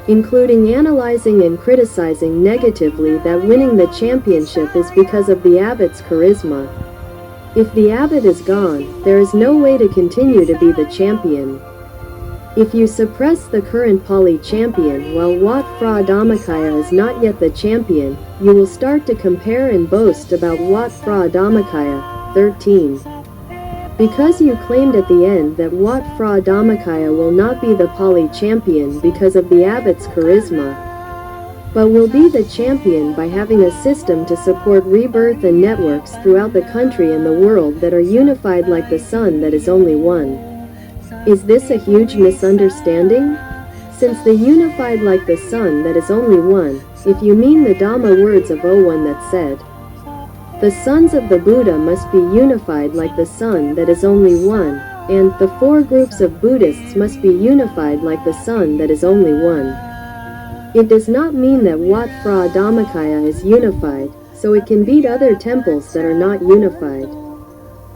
including analyzing and criticizing negatively that winning the championship is because of the abbot's charisma. If the abbot is gone, there is no way to continue to be the champion. If you suppress the current Pali champion while Wat Phra Dhammakaya is not yet the champion, you will start to compare and boast about Wat Phra Dhammakaya. 13. Because you claimed at the end that Wat Phra Dhammakaya will not be the Pali champion because of the abbot's charisma, but will be the champion by having a system to support rebirth and networks throughout the country and the world that are unified like the sun that is only one. Is this a huge misunderstanding? Since the unified like the sun that is only one, if you mean the Dhamma words of O1 that said, the sons of the Buddha must be unified like the sun that is only one, and the four groups of Buddhists must be unified like the sun that is only one. It does not mean that Wat Phra Dhammakaya is unified, so it can beat other temples that are not unified.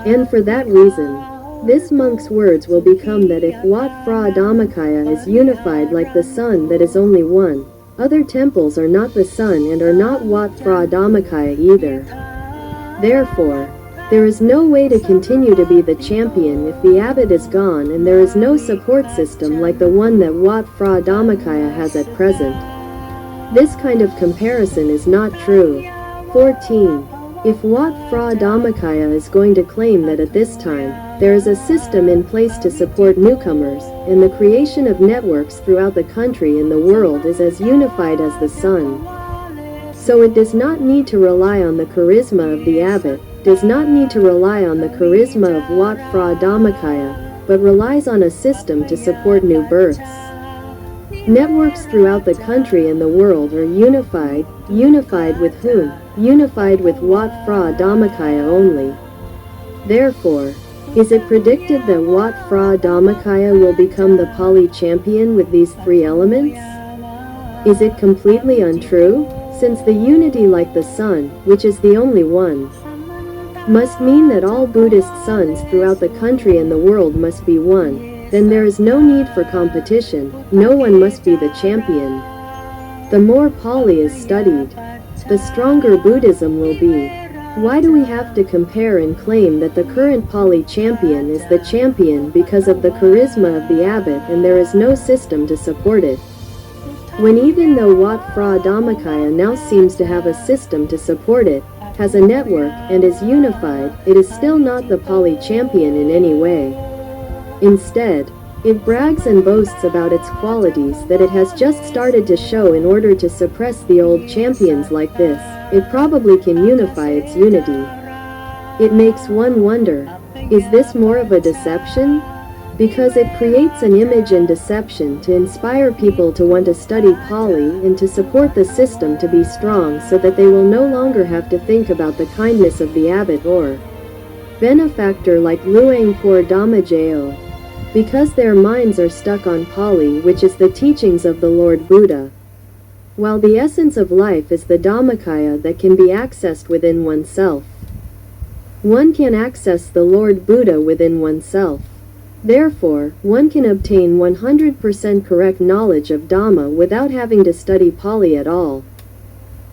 And for that reason, this monk's words will become that if Wat Phra Dhammakaya is unified like the sun that is only one, other temples are not the sun and are not Wat Phra Dhammakaya either. Therefore, there is no way to continue to be the champion if the abbot is gone and there is no support system like the one that Wat Phra Dhammakaya has at present. This kind of comparison is not true. 14. If Wat Phra Dhammakaya is going to claim that at this time, there is a system in place to support newcomers, and the creation of networks throughout the country and the world is as unified as the sun. So it does not need to rely on the charisma of the abbot, does not need to rely on the charisma of Wat Phra Dhammakaya, but relies on a system to support new births. Networks throughout the country and the world are unified. Unified with whom? Unified with Wat Phra Dhammakaya only. Therefore, is it predicted that Wat Phra Dhammakaya will become the Pali champion with these three elements? Is it completely untrue, since the unity like the sun, which is the only one, must mean that all Buddhist sons throughout the country and the world must be one, then there is no need for competition, no one must be the champion. The more Pali is studied, the stronger Buddhism will be. Why do we have to compare and claim that the current Pali champion is the champion because of the charisma of the abbot and there is no system to support it? When even though Wat Phra Dhammakaya now seems to have a system to support it, has a network, and is unified, it is still not the Pali champion in any way. Instead, it brags and boasts about its qualities that it has just started to show in order to suppress the old champions like this. It probably can unify its unity. It makes one wonder, is this more of a deception? Because it creates an image and deception to inspire people to want to study Pali and to support the system to be strong so that they will no longer have to think about the kindness of the abbot or benefactor like Luangpur Dhammajayo. Because their minds are stuck on Pali, which is the teachings of the Lord Buddha, while the essence of life is the Dhammakaya that can be accessed within oneself. One can access the Lord Buddha within oneself. Therefore, one can obtain 100% correct knowledge of Dhamma without having to study Pali at all.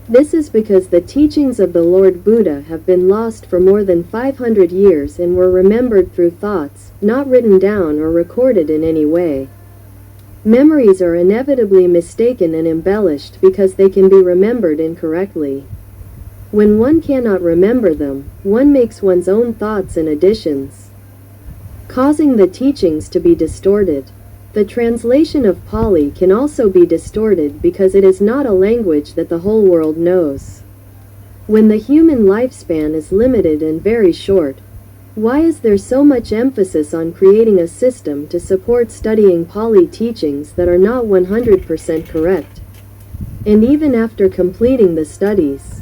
This is because the teachings of the Lord Buddha have been lost for more than 500 years and were remembered through thoughts, not written down or recorded in any way. Memories are inevitably mistaken and embellished because they can be remembered incorrectly. When one cannot remember them, one makes one's own thoughts and additions, causing the teachings to be distorted. The translation of Pali can also be distorted because it is not a language that the whole world knows. When the human lifespan is limited and very short, why is there so much emphasis on creating a system to support studying Pali teachings that are not 100% correct? And even after completing the studies,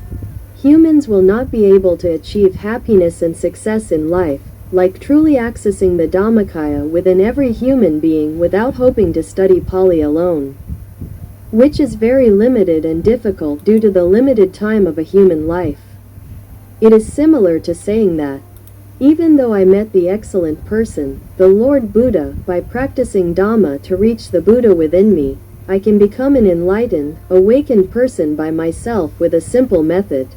humans will not be able to achieve happiness and success in life, like truly accessing the Dhammakaya within every human being without hoping to study Pali alone, which is very limited and difficult due to the limited time of a human life. It is similar to saying that, even though I met the excellent person, the Lord Buddha, by practicing Dhamma to reach the Buddha within me, I can become an enlightened, awakened person by myself with a simple method.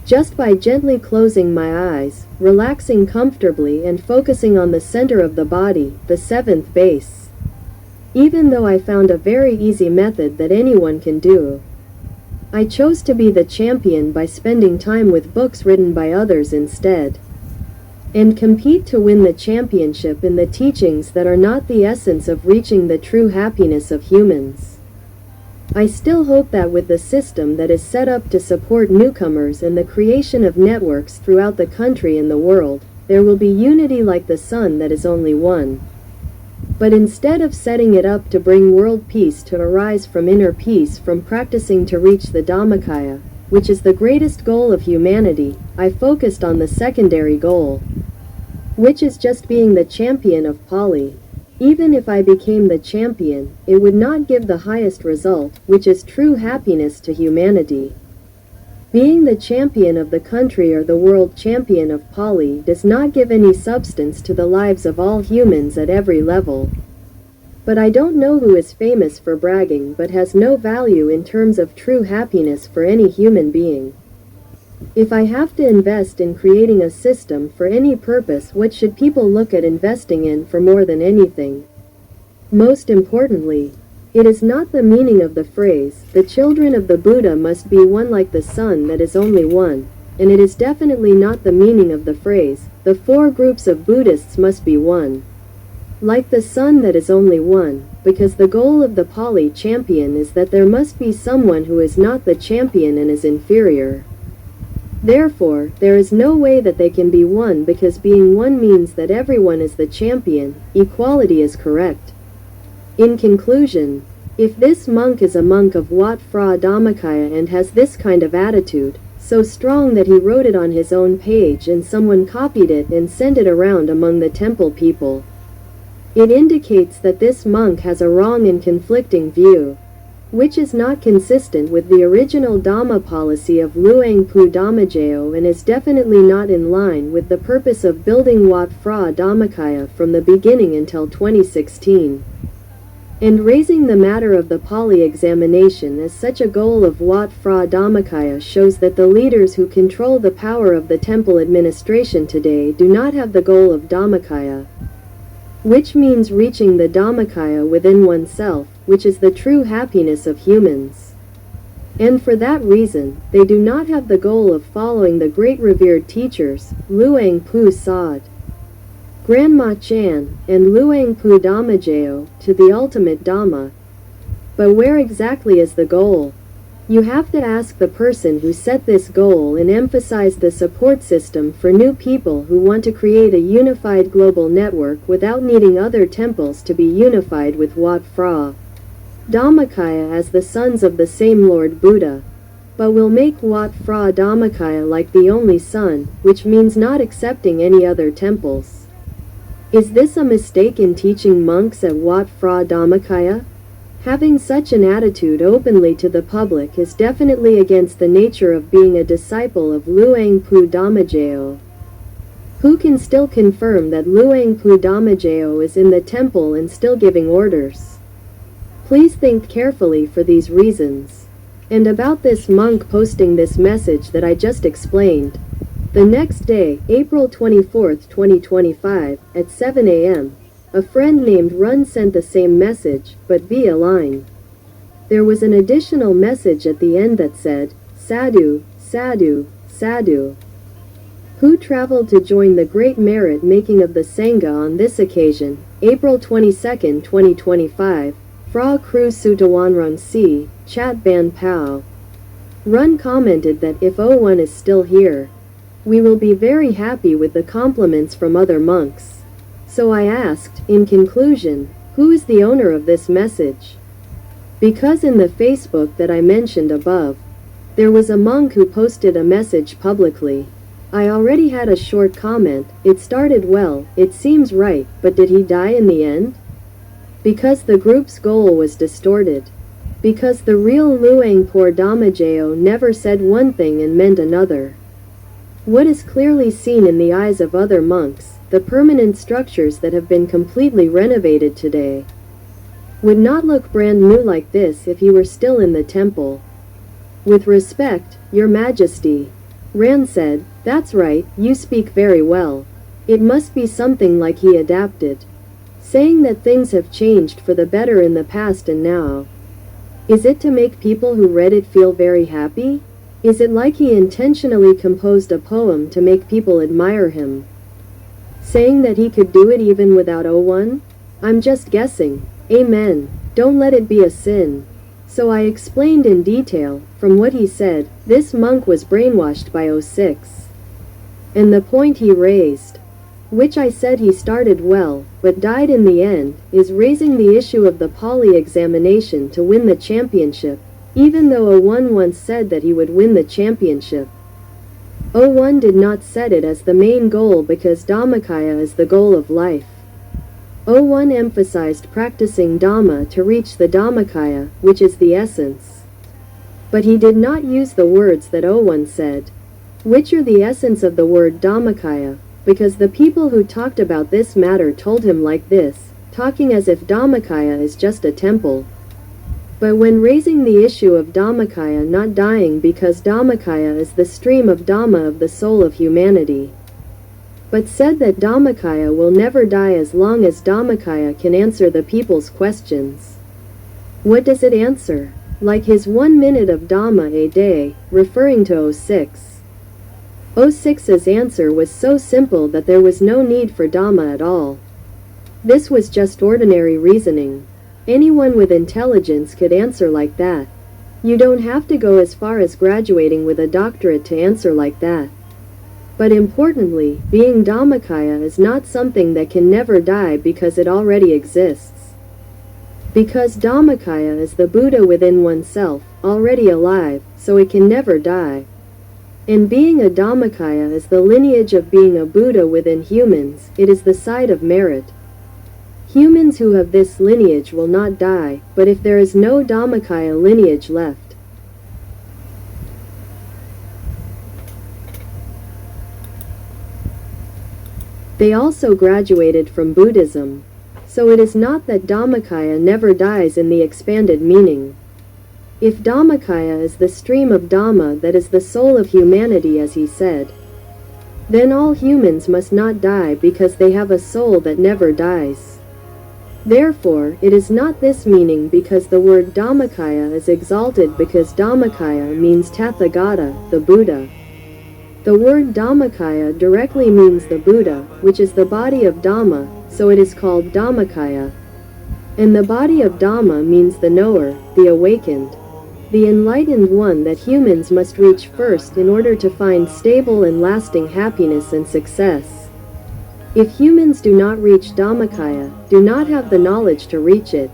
Just by gently closing my eyes, relaxing comfortably and focusing on the center of the body, the seventh base. Even though I found a very easy method that anyone can do, I chose to be the champion by spending time with books written by others instead, and compete to win the championship in the teachings that are not the essence of reaching the true happiness of humans. I still hope that with the system that is set up to support newcomers and the creation of networks throughout the country and the world, there will be unity like the sun that is only one. But instead of setting it up to bring world peace to arise from inner peace from practicing to reach the Dhammakaya, which is the greatest goal of humanity, I focused on the secondary goal, which is just being the champion of Pali. Even if I became the champion, it would not give the highest result, which is true happiness to humanity. Being the champion of the country or the world champion of Pali does not give any substance to the lives of all humans at every level. But I don't know who is famous for bragging but has no value in terms of true happiness for any human being. If I have to invest in creating a system for any purpose, what should people look at investing in for more than anything? Most importantly, it is not the meaning of the phrase, the children of the Buddha must be one like the sun that is only one, and it is definitely not the meaning of the phrase, the four groups of Buddhists must be one. Like the sun that is only one, because the goal of the Pali champion is that there must be someone who is not the champion and is inferior. Therefore, there is no way that they can be one because being one means that everyone is the champion, equality is correct. In conclusion, if this monk is a monk of Wat Phra Dhammakaya and has this kind of attitude, so strong that he wrote it on his own page and someone copied it and sent it around among the temple people, it indicates that this monk has a wrong and conflicting view, which is not consistent with the original Dhamma policy of Luang Pu Dhammajayo and is definitely not in line with the purpose of building Wat Phra Dhammakaya from the beginning until 2016. And raising the matter of the Pali examination as such a goal of Wat Phra Dhammakaya shows that the leaders who control the power of the temple administration today do not have the goal of Dhammakaya, which means reaching the Dhammakaya within oneself, which is the true happiness of humans. And for that reason, they do not have the goal of following the great revered teachers, Luang Pu Sad, Grandma Chan, and Luang Pu Dhammajayo, to the ultimate Dhamma. But where exactly is the goal? You have to ask the person who set this goal and emphasize the support system for new people who want to create a unified global network without needing other temples to be unified with Wat Phra Dhammakaya as the sons of the same Lord Buddha, but will make Wat Phra Dhammakaya like the only son, which means not accepting any other temples. Is this a mistake in teaching monks at Wat Phra Dhammakaya? Having such an attitude openly to the public is definitely against the nature of being a disciple of Luang Pu Dhammajayo. Who can still confirm that Luang Pu Dhammajayo is in the temple and still giving orders? Please think carefully for these reasons. And about this monk posting this message that I just explained. The next day, April 24, 2025, at 7 a.m., a friend named Run sent the same message, but via line. There was an additional message at the end that said, Sadhu, Sadhu, Sadhu. Who traveled to join the great merit making of the Sangha on this occasion, April 22, 2025, Fra Kru Sutawanrung Si, Chat Ban Pao. Run commented that if O1 is still here, we will be very happy with the compliments from other monks. So I asked, in conclusion, who is the owner of this message? Because in the Facebook that I mentioned above, there was a monk who posted a message publicly. I already had a short comment, it started well, it seems right, but did he die in the end? Because the group's goal was distorted. Because the real Luang Pu Dhammajayo never said one thing and meant another. What is clearly seen in the eyes of other monks, the permanent structures that have been completely renovated today, would not look brand new like this if he were still in the temple. With respect, Your Majesty, Ran said, that's right, you speak very well. It must be something like he adapted. Saying that things have changed for the better in the past and now. Is it to make people who read it feel very happy? Is it like he intentionally composed a poem to make people admire him? Saying that he could do it even without O1? I'm just guessing. Amen. Don't let it be a sin. So I explained in detail, from what he said, this monk was brainwashed by O6. And the point he raised, which I said he started well, but died in the end, is raising the issue of the Pali examination to win the championship, even though O1 once said that he would win the championship. 01 did not set it as the main goal because Dhammakaya is the goal of life. O1 emphasized practicing Dhamma to reach the Dhammakaya, which is the essence. But he did not use the words that O1 said, which are the essence of the word Dhammakaya, because the people who talked about this matter told him like this, talking as if Dhammakaya is just a temple. But when raising the issue of Dhammakaya not dying because Dhammakaya is the stream of Dhamma of the soul of humanity, but said that Dhammakaya will never die as long as Dhammakaya can answer the people's questions. What does it answer? Like his 1 minute of Dhamma a day, referring to O6. O6's answer was so simple that there was no need for Dhamma at all. This was just ordinary reasoning. Anyone with intelligence could answer like that. You don't have to go as far as graduating with a doctorate to answer like that. But importantly, being Dhammakaya is not something that can never die because it already exists. Because Dhammakaya is the Buddha within oneself, already alive, so it can never die. And being a Dhammakaya is the lineage of being a Buddha within humans, it is the side of merit. Humans who have this lineage will not die, but if there is no Dhammakaya lineage left, they also graduated from Buddhism. So it is not that Dhammakaya never dies in the expanded meaning. If Dhammakaya is the stream of Dhamma that is the soul of humanity as he said, then all humans must not die because they have a soul that never dies. Therefore, it is not this meaning because the word Dhammakaya is exalted because Dhammakaya means Tathagata, the Buddha. The word Dhammakaya directly means the Buddha, which is the body of Dhamma, so it is called Dhammakaya. And the body of Dhamma means the knower, the awakened, the enlightened one that humans must reach first in order to find stable and lasting happiness and success. If humans do not reach Dhammakaya, do not have the knowledge to reach it,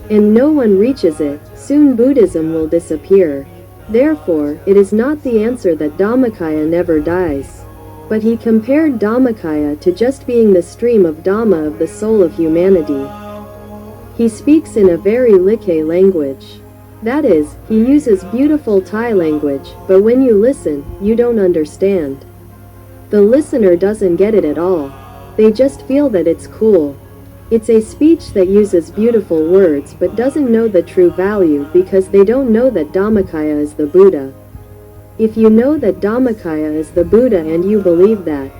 and no one reaches it, soon Buddhism will disappear. Therefore, it is not the answer that Dhammakaya never dies. But he compared Dhammakaya to just being the stream of Dhamma of the soul of humanity. He speaks in a very Likhe language. That is, he uses beautiful Thai language, but when you listen, you don't understand. The listener doesn't get it at all. They just feel that it's cool. It's a speech that uses beautiful words but doesn't know the true value because they don't know that Dhammakaya is the Buddha. If you know that Dhammakaya is the Buddha and you believe that,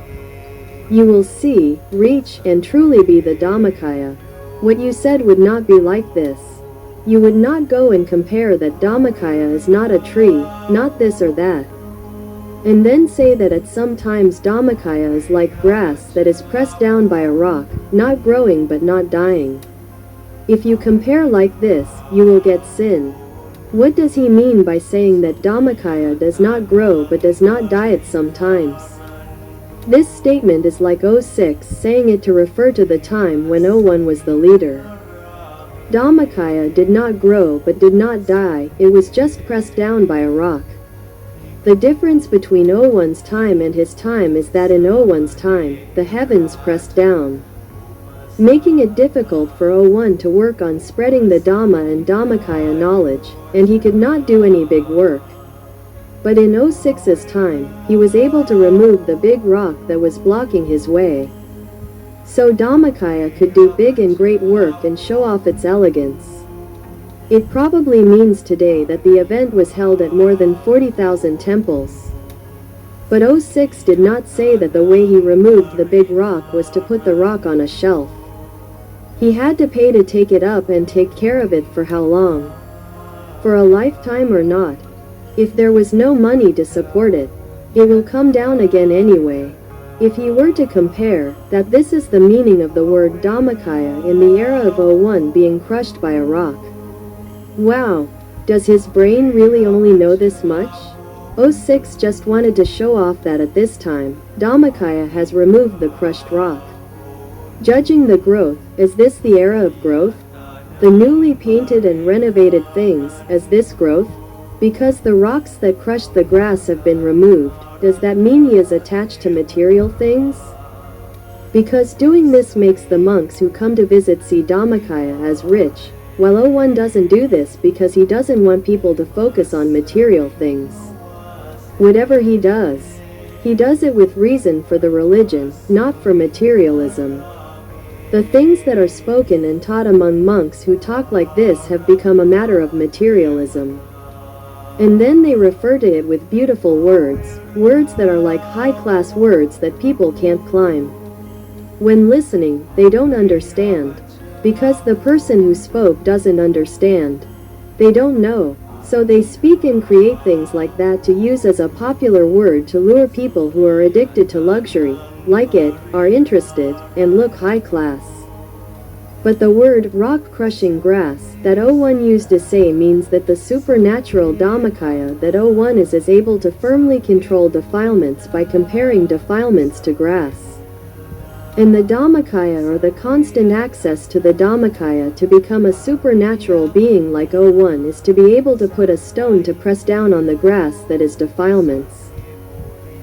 you will see, reach, and truly be the Dhammakaya. What you said would not be like this. You would not go and compare that Dhammakaya is not a tree, not this or that, and then say that at some times Dhammakaya is like grass that is pressed down by a rock, not growing but not dying. If you compare like this, you will get sin. What does he mean by saying that Dhammakaya does not grow but does not die at some times? This statement is like O6 saying it to refer to the time when O1 was the leader. Dhammakaya did not grow but did not die, it was just pressed down by a rock. The difference between O1's time and his time is that in O1's time, the heavens pressed down, making it difficult for O1 to work on spreading the Dhamma and Dhammakaya knowledge, and he could not do any big work. But in O6's time, he was able to remove the big rock that was blocking his way. So Dhammakaya could do big and great work and show off its elegance. It probably means today that the event was held at more than 40,000 temples. But O6 did not say that the way he removed the big rock was to put the rock on a shelf. He had to pay to take it up and take care of it for how long? For a lifetime or not? If there was no money to support it, it will come down again anyway. If you were to compare, that this is the meaning of the word Dhammakaya in the era of O1 being crushed by a rock. Wow, does his brain really only know this much? O6 just wanted to show off that at this time, Dhammakaya has removed the crushed rock. Judging the growth, is this the era of growth? The newly painted and renovated things, is this growth? Because the rocks that crushed the grass have been removed, does that mean he is attached to material things? Because doing this makes the monks who come to visit see Dhammakaya as rich, while O1 doesn't do this because he doesn't want people to focus on material things. Whatever he does it with reason for the religion, not for materialism. The things that are spoken and taught among monks who talk like this have become a matter of materialism. And then they refer to it with beautiful words, words that are like high-class words that people can't climb. When listening, they don't understand. Because the person who spoke doesn't understand. They don't know. So they speak and create things like that to use as a popular word to lure people who are addicted to luxury, like it, are interested, and look high class. But the word rock-crushing grass that O1 used to say means that the supernatural Dhammakaya that O1 is able to firmly control defilements by comparing defilements to grass. And the Dhammakaya or the constant access to the Dhammakaya to become a supernatural being like O1 is to be able to put a stone to press down on the grass that is defilements.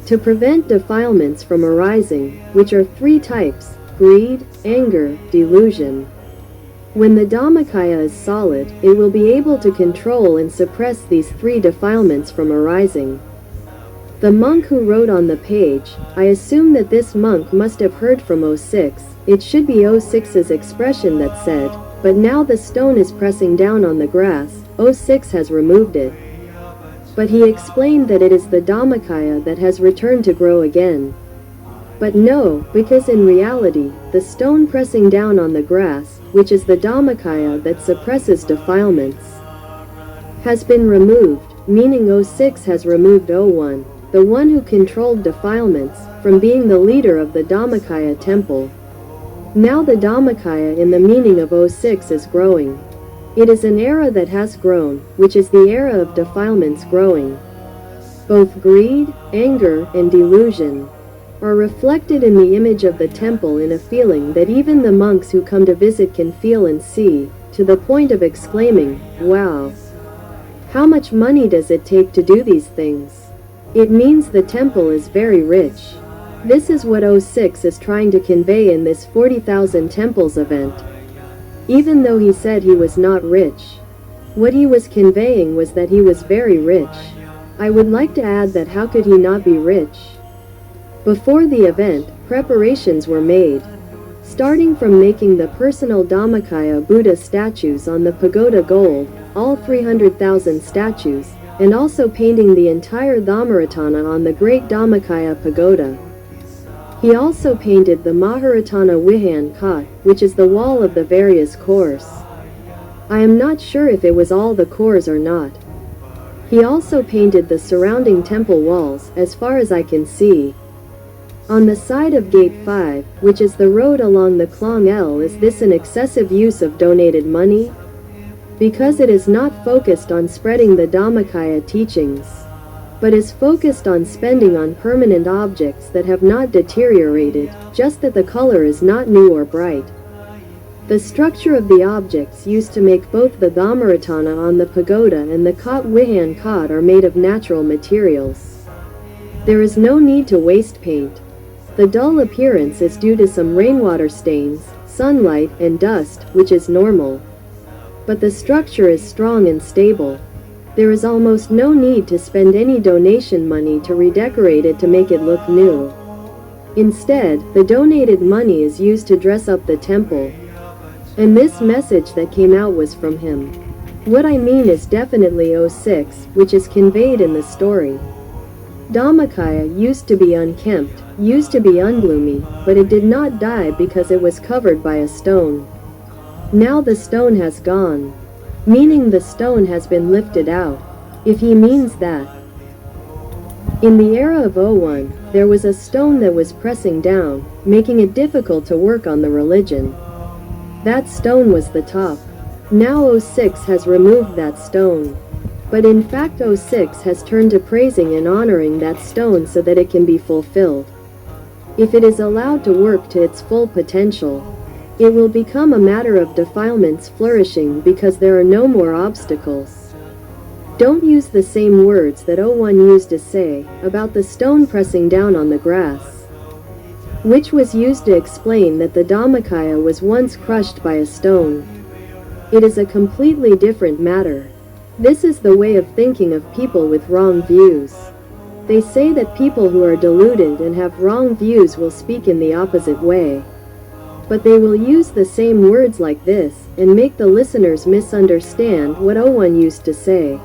To prevent defilements from arising, which are three types: greed, anger, delusion. When the Dhammakaya is solid, it will be able to control and suppress these three defilements from arising. The monk who wrote on the page, I assume that this monk must have heard from O6, it should be O6's expression that said, but now the stone is pressing down on the grass, O6 has removed it. But he explained that it is the Dhammakaya that has returned to grow again. But no, because in reality, the stone pressing down on the grass, which is the Dhammakaya that suppresses defilements, has been removed, meaning O6 has removed O1, the one who controlled defilements, from being the leader of the Dhammakaya temple. Now the Dhammakaya in the meaning of O6 is growing. It is an era that has grown, which is the era of defilements growing. Both greed, anger, and delusion are reflected in the image of the temple in a feeling that even the monks who come to visit can feel and see, to the point of exclaiming, wow! How much money does it take to do these things? It means the temple is very rich. This is what O6 is trying to convey in this 40,000 temples event. Even though he said he was not rich, what he was conveying was that he was very rich. I would like to add that how could he not be rich? Before the event, preparations were made. Starting from making the personal Dhammakaya Buddha statues on the pagoda gold, all 300,000 statues, and also painting the entire Dhammaratana on the great Dhammakaya pagoda. He also painted the Maharatana Vihan Khat, which is the wall of the various cores. I am not sure if it was all the cores or not. He also painted the surrounding temple walls, as far as I can see. On the side of Gate 5, which is the road along the Klong L, is this an excessive use of donated money? Because it is not focused on spreading the Dhammakaya teachings, but is focused on spending on permanent objects that have not deteriorated, just that the color is not new or bright. The structure of the objects used to make both the Dhammaratana on the pagoda and the Khat Vihan Khat are made of natural materials. There is no need to waste paint. The dull appearance is due to some rainwater stains, sunlight, and dust, which is normal. But the structure is strong and stable. There is almost no need to spend any donation money to redecorate it to make it look new. Instead, the donated money is used to dress up the temple. And this message that came out was from him. What I mean is definitely O6, which is conveyed in the story. Dhammakaya used to be unkempt, used to be unbloomy, but it did not die because it was covered by a stone. Now the stone has gone, meaning the stone has been lifted out, if he means that. In the era of O1, there was a stone that was pressing down, making it difficult to work on the religion. That stone was the top. Now O6 has removed that stone. But in fact O6 has turned to praising and honoring that stone so that it can be fulfilled. If it is allowed to work to its full potential, it will become a matter of defilements flourishing because there are no more obstacles. Don't use the same words that O1 used to say about the stone pressing down on the grass, which was used to explain that the Dhammakaya was once crushed by a stone. It is a completely different matter. This is the way of thinking of people with wrong views. They say that people who are deluded and have wrong views will speak in the opposite way. But they will use the same words like this and make the listeners misunderstand what O1 used to say,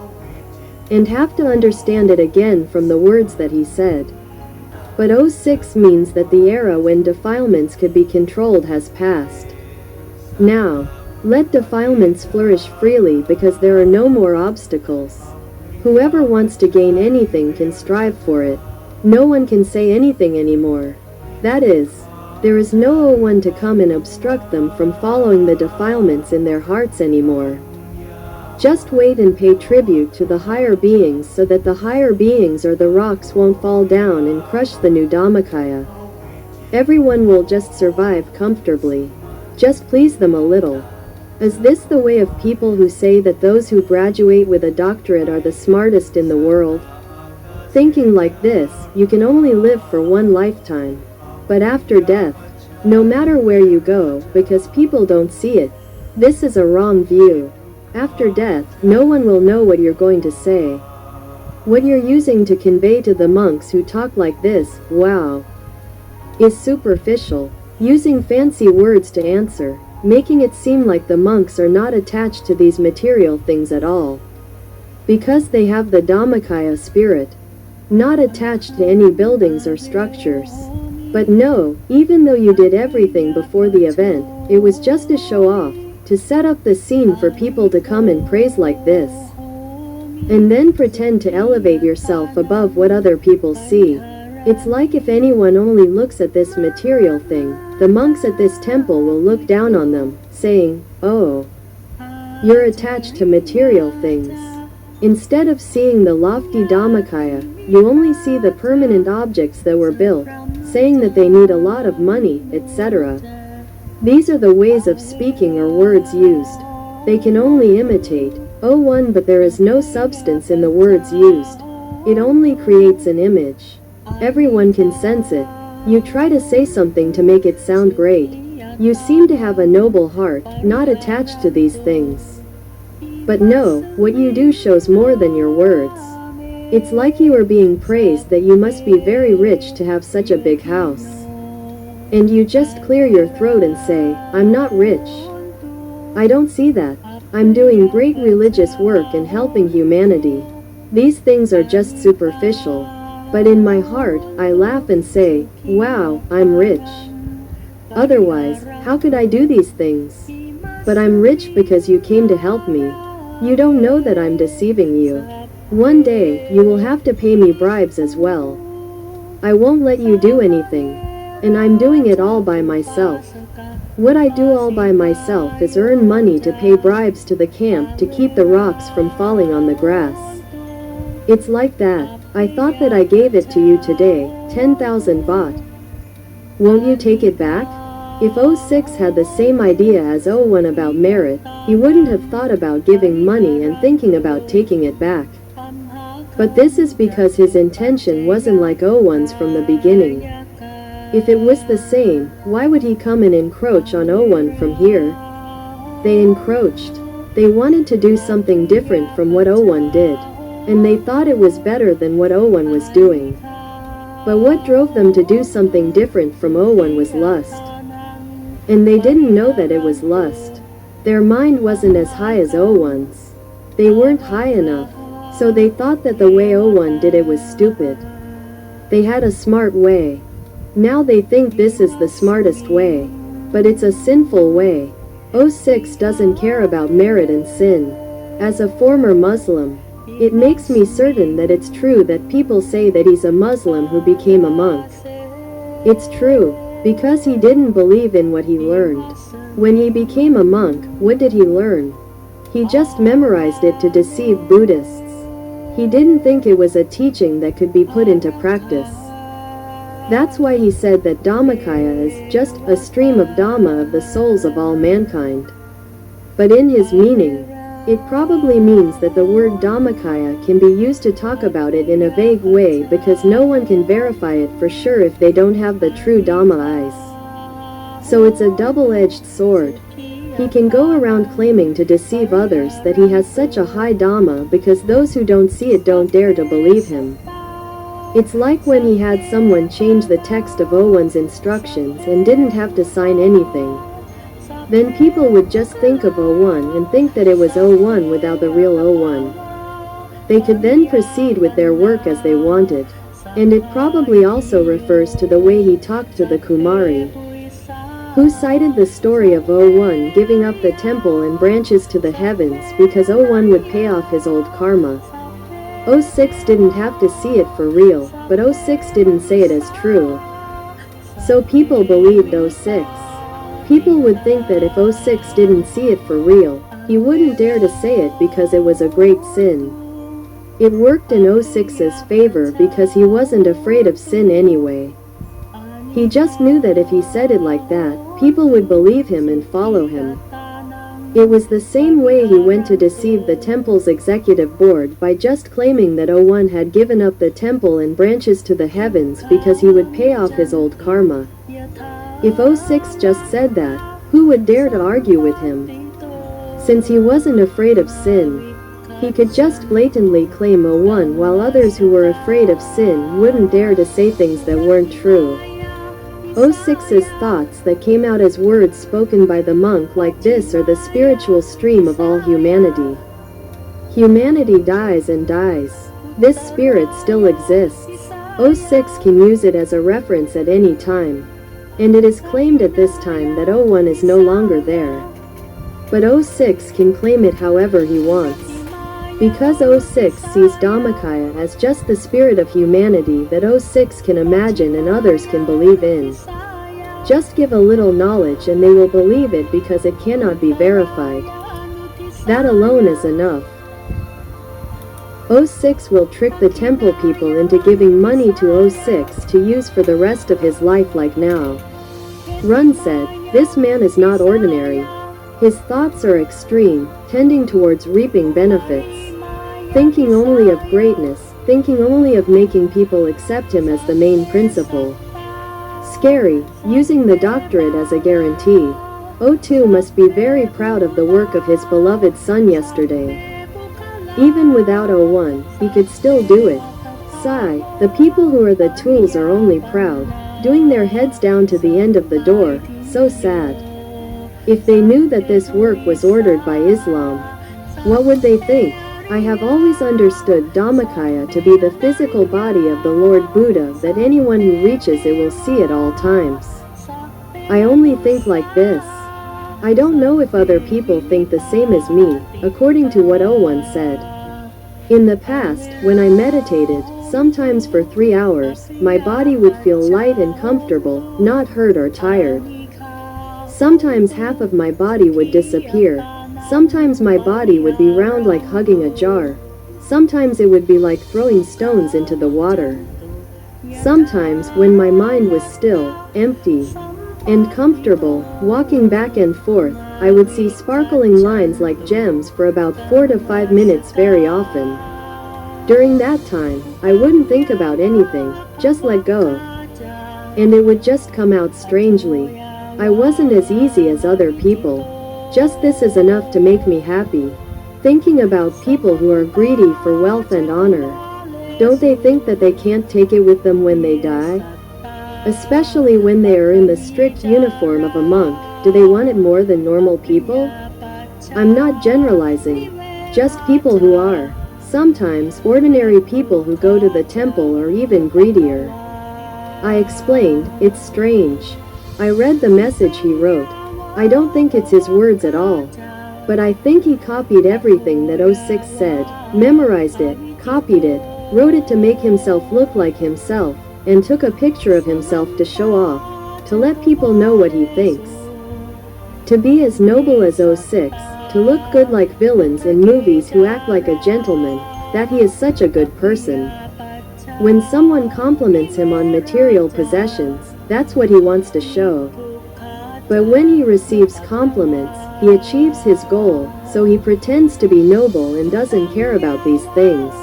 and have to understand it again from the words that he said. But O6 means that the era when defilements could be controlled has passed. Now, let defilements flourish freely because there are no more obstacles. Whoever wants to gain anything can strive for it. No one can say anything anymore. That is, there is no one to come and obstruct them from following the defilements in their hearts anymore. Just wait and pay tribute to the higher beings so that the higher beings or the rocks won't fall down and crush the new Dhammakaya. Everyone will just survive comfortably. Just please them a little. Is this the way of people who say that those who graduate with a doctorate are the smartest in the world? Thinking like this, you can only live for one lifetime. But after death, no matter where you go, because people don't see it, this is a wrong view. After death, no one will know what you're going to say. What you're using to convey to the monks who talk like this, wow, is superficial, using fancy words to answer, making it seem like the monks are not attached to these material things at all, because they have the Dhammakaya spirit, not attached to any buildings or structures. But no, even though you did everything before the event, it was just to show off, to set up the scene for people to come and praise like this, and then pretend to elevate yourself above what other people see. It's like if anyone only looks at this material thing, the monks at this temple will look down on them, saying, "Oh, you're attached to material things." Instead of seeing the lofty Dhammakaya, you only see the permanent objects that were built, saying that they need a lot of money, etc. These are the ways of speaking or words used. They can only imitate, O1, but there is no substance in the words used. It only creates an image. Everyone can sense it. You try to say something to make it sound great. You seem to have a noble heart, not attached to these things. But no, what you do shows more than your words. It's like you are being praised that you must be very rich to have such a big house. And you just clear your throat and say, "I'm not rich. I don't see that. I'm doing great religious work and helping humanity." These things are just superficial. But in my heart, I laugh and say, "Wow, I'm rich. Otherwise, how could I do these things? But I'm rich because you came to help me. You don't know that I'm deceiving you. One day, you will have to pay me bribes as well. I won't let you do anything. And I'm doing it all by myself. What I do all by myself is earn money to pay bribes to the camp to keep the rocks from falling on the grass. It's like that. I thought that I gave it to you today, 10,000 baht. Won't you take it back?" If O6 had the same idea as O1 about merit, he wouldn't have thought about giving money and thinking about taking it back. But this is because his intention wasn't like O1's from the beginning. If it was the same, why would he come and encroach on O1 from here? They encroached. They wanted to do something different from what O1 did. And they thought it was better than what O1 was doing. But what drove them to do something different from O1 was lust. And they didn't know that it was lust. Their mind wasn't as high as O1's. They weren't high enough, so they thought that the way O1 did it was stupid. They had a smart way. Now they think this is the smartest way. But it's a sinful way. O6 doesn't care about merit and sin. As a former Muslim, it makes me certain that it's true that people say that he's a Muslim who became a monk. It's true, because he didn't believe in what he learned. When he became a monk, what did he learn? He just memorized it to deceive Buddhists. He didn't think it was a teaching that could be put into practice. That's why he said that Dhammakaya is just a stream of Dhamma of the souls of all mankind. But in his meaning, It probably means that the word Dhammakaya can be used to talk about it in a vague way because no one can verify it for sure if they don't have the true Dhamma eyes. So it's a double-edged sword. He can go around claiming to deceive others that he has such a high Dhamma because those who don't see it don't dare to believe him. It's like when he had someone change the text of O1's instructions and didn't have to sign anything. Then people would just think of O1 and think that it was O1 without the real O1. They could then proceed with their work as they wanted. And it probably also refers to the way he talked to the Kumari, who cited the story of O1 giving up the temple and branches to the heavens because O1 would pay off his old karma. O6 didn't have to see it for real, but O6 didn't say it as true. So people believed O6. People would think that if O6 didn't see it for real, he wouldn't dare to say it because it was a great sin. It worked in O6's favor because he wasn't afraid of sin anyway. He just knew that if he said it like that, people would believe him and follow him. It was the same way he went to deceive the temple's executive board by just claiming that O1 had given up the temple and branches to the heavens because he would pay off his old karma. If O6 just said that, who would dare to argue with him? Since he wasn't afraid of sin, he could just blatantly claim O1 while others who were afraid of sin wouldn't dare to say things that weren't true. O6's thoughts that came out as words spoken by the monk like this are the spiritual stream of all humanity. Humanity dies and dies. This spirit still exists. O6 can use it as a reference at any time. And it is claimed at this time that O1 is no longer there. But O6 can claim it however he wants. Because O6 sees Dhammakaya as just the spirit of humanity that O6 can imagine and others can believe in. Just give a little knowledge and they will believe it because it cannot be verified. That alone is enough. O6 will trick the temple people into giving money to O6 to use for the rest of his life like now. Run said, "This man is not ordinary. His thoughts are extreme, tending towards reaping benefits. Thinking only of greatness, thinking only of making people accept him as the main principle. Scary, using the doctorate as a guarantee. O2 must be very proud of the work of his beloved son yesterday. Even without O1, he could still do it. Sigh, the people who are the tools are only proud, doing their heads down to the end of the door, so sad. If they knew that this work was ordered by Islam, what would they think? I have always understood Dhammakaya to be the physical body of the Lord Buddha, that anyone who reaches it will see at all times. I only think like this. I don't know if other people think the same as me, according to what O1 said. In the past, when I meditated, sometimes for 3 hours, my body would feel light and comfortable, not hurt or tired. Sometimes half of my body would disappear. Sometimes my body would be round like hugging a jar. Sometimes it would be like throwing stones into the water. Sometimes, when my mind was still, empty, and comfortable, walking back and forth, I would see sparkling lines like gems for about 4 to 5 minutes very often. During that time, I wouldn't think about anything, just let go. And it would just come out strangely. I wasn't as easy as other people. Just this is enough to make me happy. Thinking about people who are greedy for wealth and honor. Don't they think that they can't take it with them when they die? Especially when they are in the strict uniform of a monk, do they want it more than normal people? I'm not generalizing. Just people who are. Sometimes, ordinary people who go to the temple are even greedier. I explained, it's strange. I read the message he wrote. I don't think it's his words at all. But I think he copied everything that O6 said, memorized it, copied it, wrote it to make himself look like himself, and took a picture of himself to show off, to let people know what he thinks. To be as noble as O6, to look good like villains in movies who act like a gentleman, that he is such a good person. When someone compliments him on material possessions, that's what he wants to show. But when he receives compliments, He achieves his goal, so he pretends to be noble and doesn't care about these things.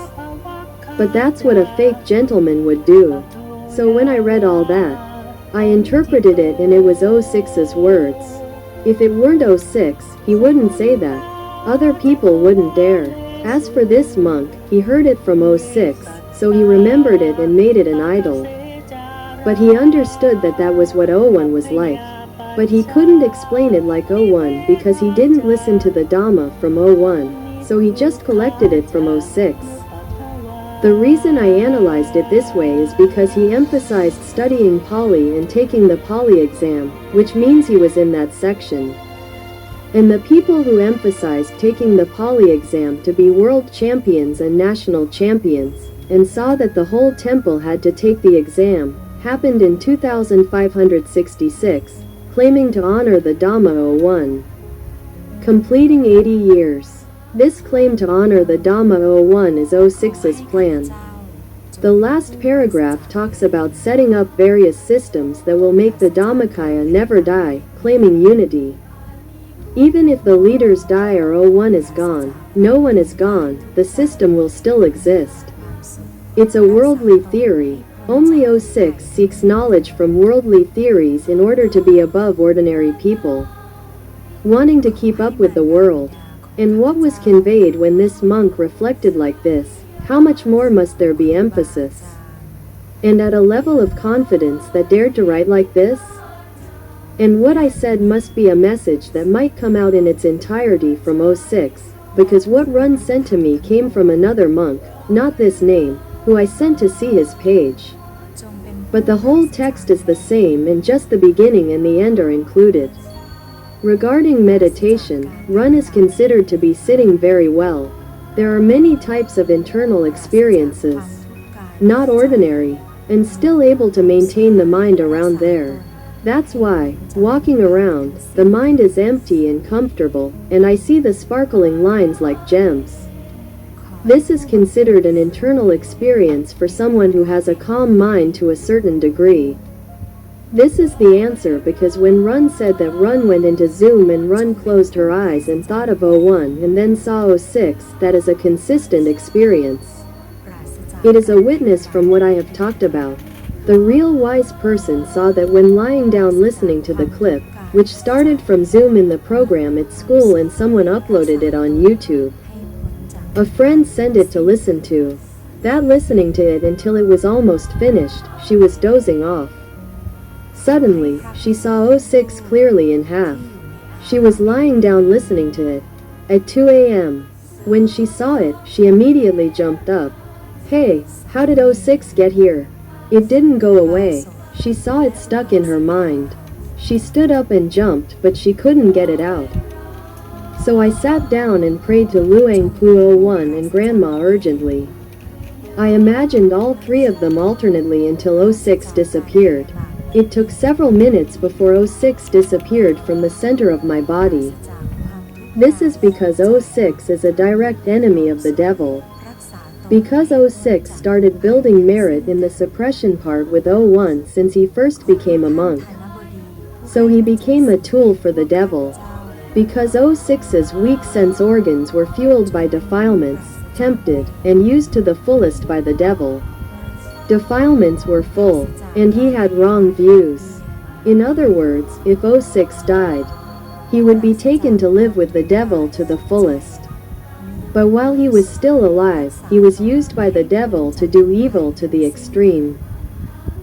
But that's what a fake gentleman would do. So when I read all that, I interpreted it and it was O6's words. If it weren't O6, he wouldn't say that. Other people wouldn't dare. As for this monk, he heard it from O6, so he remembered it and made it an idol. But he understood that that was what O1 was like. But he couldn't explain it like O1 because he didn't listen to the Dhamma from O1, so he just collected it from O6. The reason I analyzed it this way is because he emphasized studying Pali and taking the Pali exam, which means he was in that section. And the people who emphasized taking the Pali exam to be world champions and national champions, and saw that the whole temple had to take the exam, happened in 2566, claiming to honor the Dhamma O1. Completing 80 years. This claim to honor the Dhamma O1 is O6's plan. The last paragraph talks about setting up various systems that will make the Dhammakaya never die, claiming unity. Even if the leaders die or O1 is gone, no one is gone, the system will still exist. It's a worldly theory. Only O6 seeks knowledge from worldly theories in order to be above ordinary people, wanting to keep up with the world. And what was conveyed when this monk reflected like this, how much more must there be emphasis? And at a level of confidence that dared to write like this? And what I said must be a message that might come out in its entirety from O6, because what Run sent to me came from another monk, not this name, who I sent to see his page. But the whole text is the same and just the beginning and the end are included. Regarding meditation, Run is considered to be sitting very well. There are many types of internal experiences, not ordinary, and still able to maintain the mind around there. That's why, walking around, the mind is empty and comfortable, and I see the sparkling lines like gems. This is considered an internal experience for someone who has a calm mind to a certain degree. This is the answer because when Run said that Run went into Zoom and Run closed her eyes and thought of O1 and then saw O6, that is a consistent experience. It is a witness from what I have talked about. The real wise person saw that when lying down listening to the clip, which started from Zoom in the program at school and someone uploaded it on YouTube. A friend sent it to listen to. That listening to it until it was almost finished, she was dozing off. Suddenly, she saw O6 clearly in half. She was lying down listening to it. At 2 a.m. When she saw it, she immediately jumped up. Hey, how did O6 get here? It didn't go away. She saw it stuck in her mind. She stood up and jumped, but she couldn't get it out. So I sat down and prayed to Luang Pu O1 and Grandma urgently. I imagined all three of them alternately until O6 disappeared. It took several minutes before O6 disappeared from the center of my body. This is because O6 is a direct enemy of the devil. Because O6 started building merit in the suppression part with O1 since he first became a monk. So he became a tool for the devil. Because O6's weak sense organs were fueled by defilements, tempted, and used to the fullest by the devil. Defilements were full, and he had wrong views. In other words, if O6 died, he would be taken to live with the devil to the fullest. But while he was still alive, he was used by the devil to do evil to the extreme.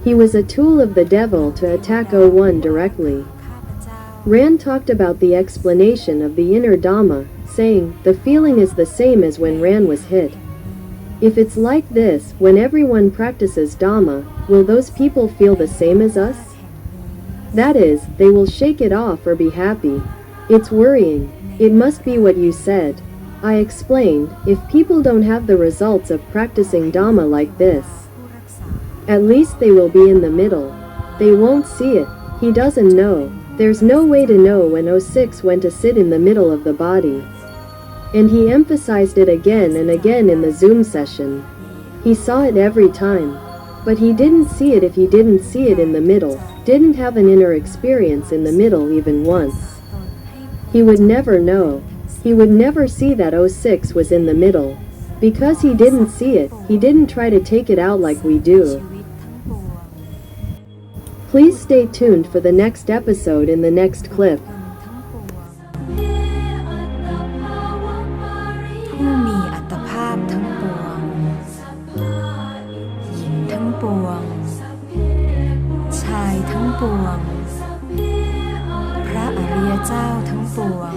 He was a tool of the devil to attack O1 directly. Rand talked about the explanation of the inner Dhamma, saying, the feeling is the same as when Rand was hit. If it's like this, when everyone practices Dhamma, will those people feel the same as us? That is, they will shake it off or be happy. It's worrying. It must be what you said. I explained, if people don't have the results of practicing Dhamma like this, at least they will be in the middle. They won't see it. He doesn't know. There's no way to know when O6 went to sit in the middle of the body. And he emphasized it again and again in the Zoom session. He saw it every time. But he didn't see it if he didn't see it in the middle, didn't have an inner experience in the middle even once. He would never know. He would never see that 06 was in the middle. Because he didn't see it, he didn't try to take it out like we do. Please stay tuned for the next episode in the next clip. ผู้มีอัตภาพทั้งปวงหญิงทั้งปวงชายทั้งปวงพระอริยเจ้าทั้งปวง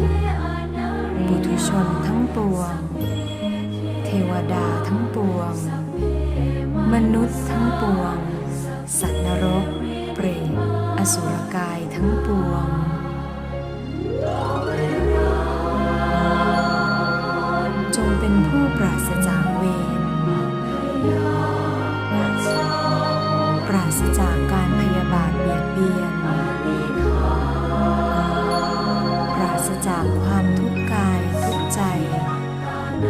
ปุถุชนทั้งปวงเทวดาทั้งปวงมนุษย์ทั้งปวงสัตว์นรกเปรตอสุรกายทั้งปวงจงเป็นผู้ปราศจากเวรปราศจากการพยาบาทเบียดเบียนปราศจากความทุกข์กายทุกข์ใจ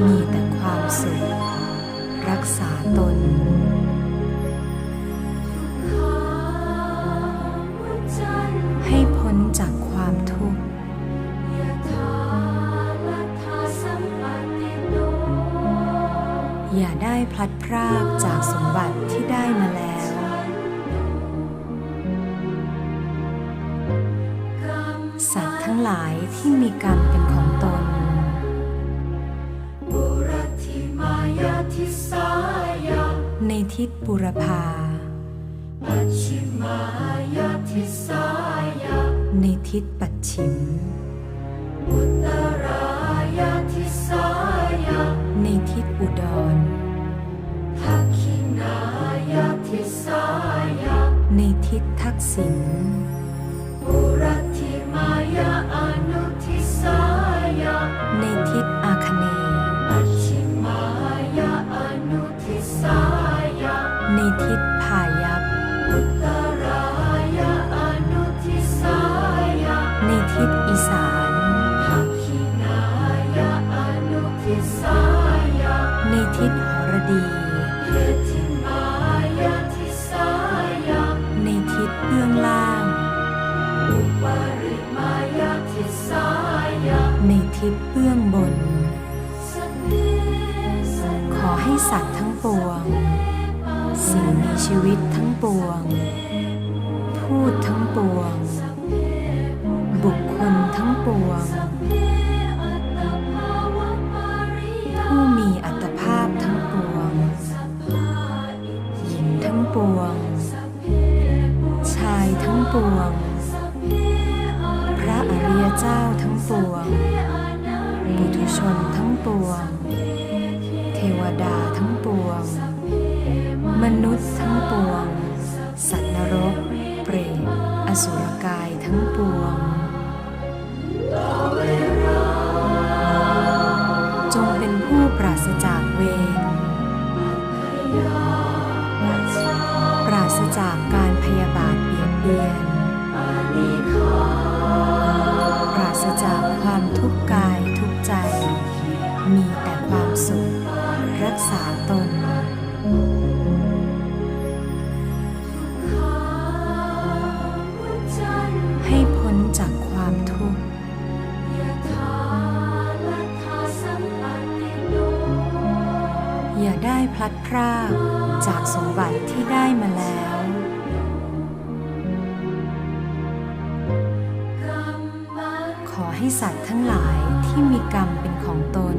มีแต่ความสุขรักษาตนให้พ้นจากความทุกข์อย่าได้พลัดพรากจากสมบัติที่ได้มาแล้วสัตว์ทั้งหลายที่มีกรรมเป็นของตนในทิศบุรพาในทิศปัจฉิมในทิศอุดรในทิศทักษิณในทิศอาคเนย์ในทิศพายัพในทิศอีสานในทิศหรดีในทิศเบื้องล่างในทิศเบื้องบนขอให้สัตว์ทั้งปวงสิ่งมีชีวิตทั้งปวงพูดทั้งปวงบุคคลทั้งปวงผู้มีอัตภาพทั้งปวงหญิงทั้งปวงชายทั้งปวงพระอริยเจ้าทั้งปวงปุถุชนทั้งปวงเทวดาทั้งปวงมนุษย์ทั้งปวงสัตว์นรกเปรตอสุรกายทั้งปวงจงเป็นผู้ปราศจากเวรปราศจากการพยาบาทเบียดเบียนปราศจากความทุกข์กายทุกข์ใจมีแต่ความสุขรักษาตนให้พ้นจากความทุกข์อย่าได้พลัดพรากจากสมบัติที่ได้มาแล้วขอให้สัตว์ทั้งหลายที่มีกรรมเป็นของตน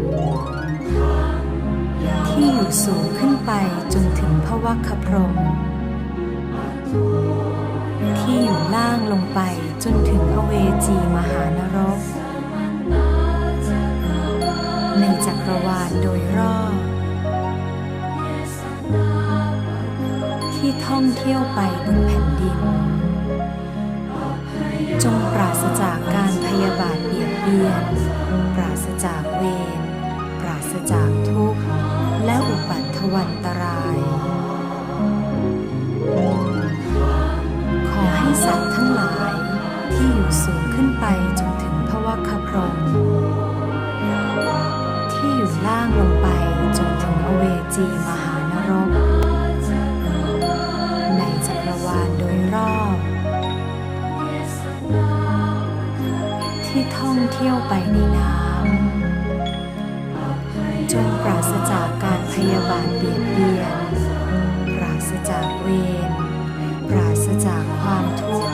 ที่อยู่สูงขึ้นไปจนถึงภวัคคพรหมที่อยู่ล่างลงไปจนถึงอเวจีมหานรกในจักรวาลโดยรอบที่ท่องเที่ยวไปบนแผ่นดินจงปราศจากการพยาบาทเบียดเบียนปราศจากเวรปราศจากทุกข์และอุปัฏฐวันตรายขอให้สัตว์ทั้งหลายที่อยู่สูงขึ้นไปจนถึงภวัคคพรหมที่อยู่ล่างลงไปจนถึงอเวจีมหานรกในจักรวาลโดยรอบท ที่ท่องเที่ยวไปในน้ำจงปราศจากการพยาบาทเบียดเบียนปราศจากเวรปราศจากความทุกข์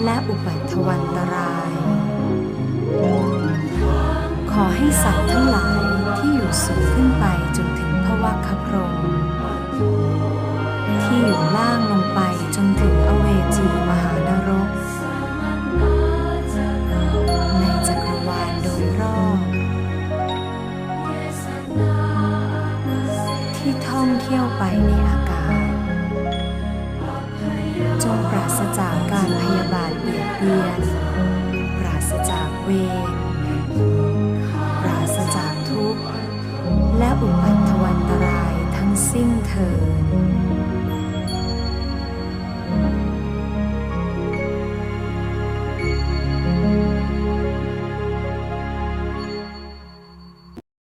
และอุปัฏฐวันตรายขอให้สัตว์ทั้งหลายที่อยู่สูงขึ้นไปจนถึงภวคพรหมที่อยู่ล่างลงไปจนถึงอเวจีมหานรกในจักรวาลโดยรอบที่ท่องเที่ยวไปในอากาศจงปราศจากการพยาบาทเบียดเบียนปราศจากเวรปราศจากทุกข์และอุปัฏฐวันตรายทั้งสิ้นเถิด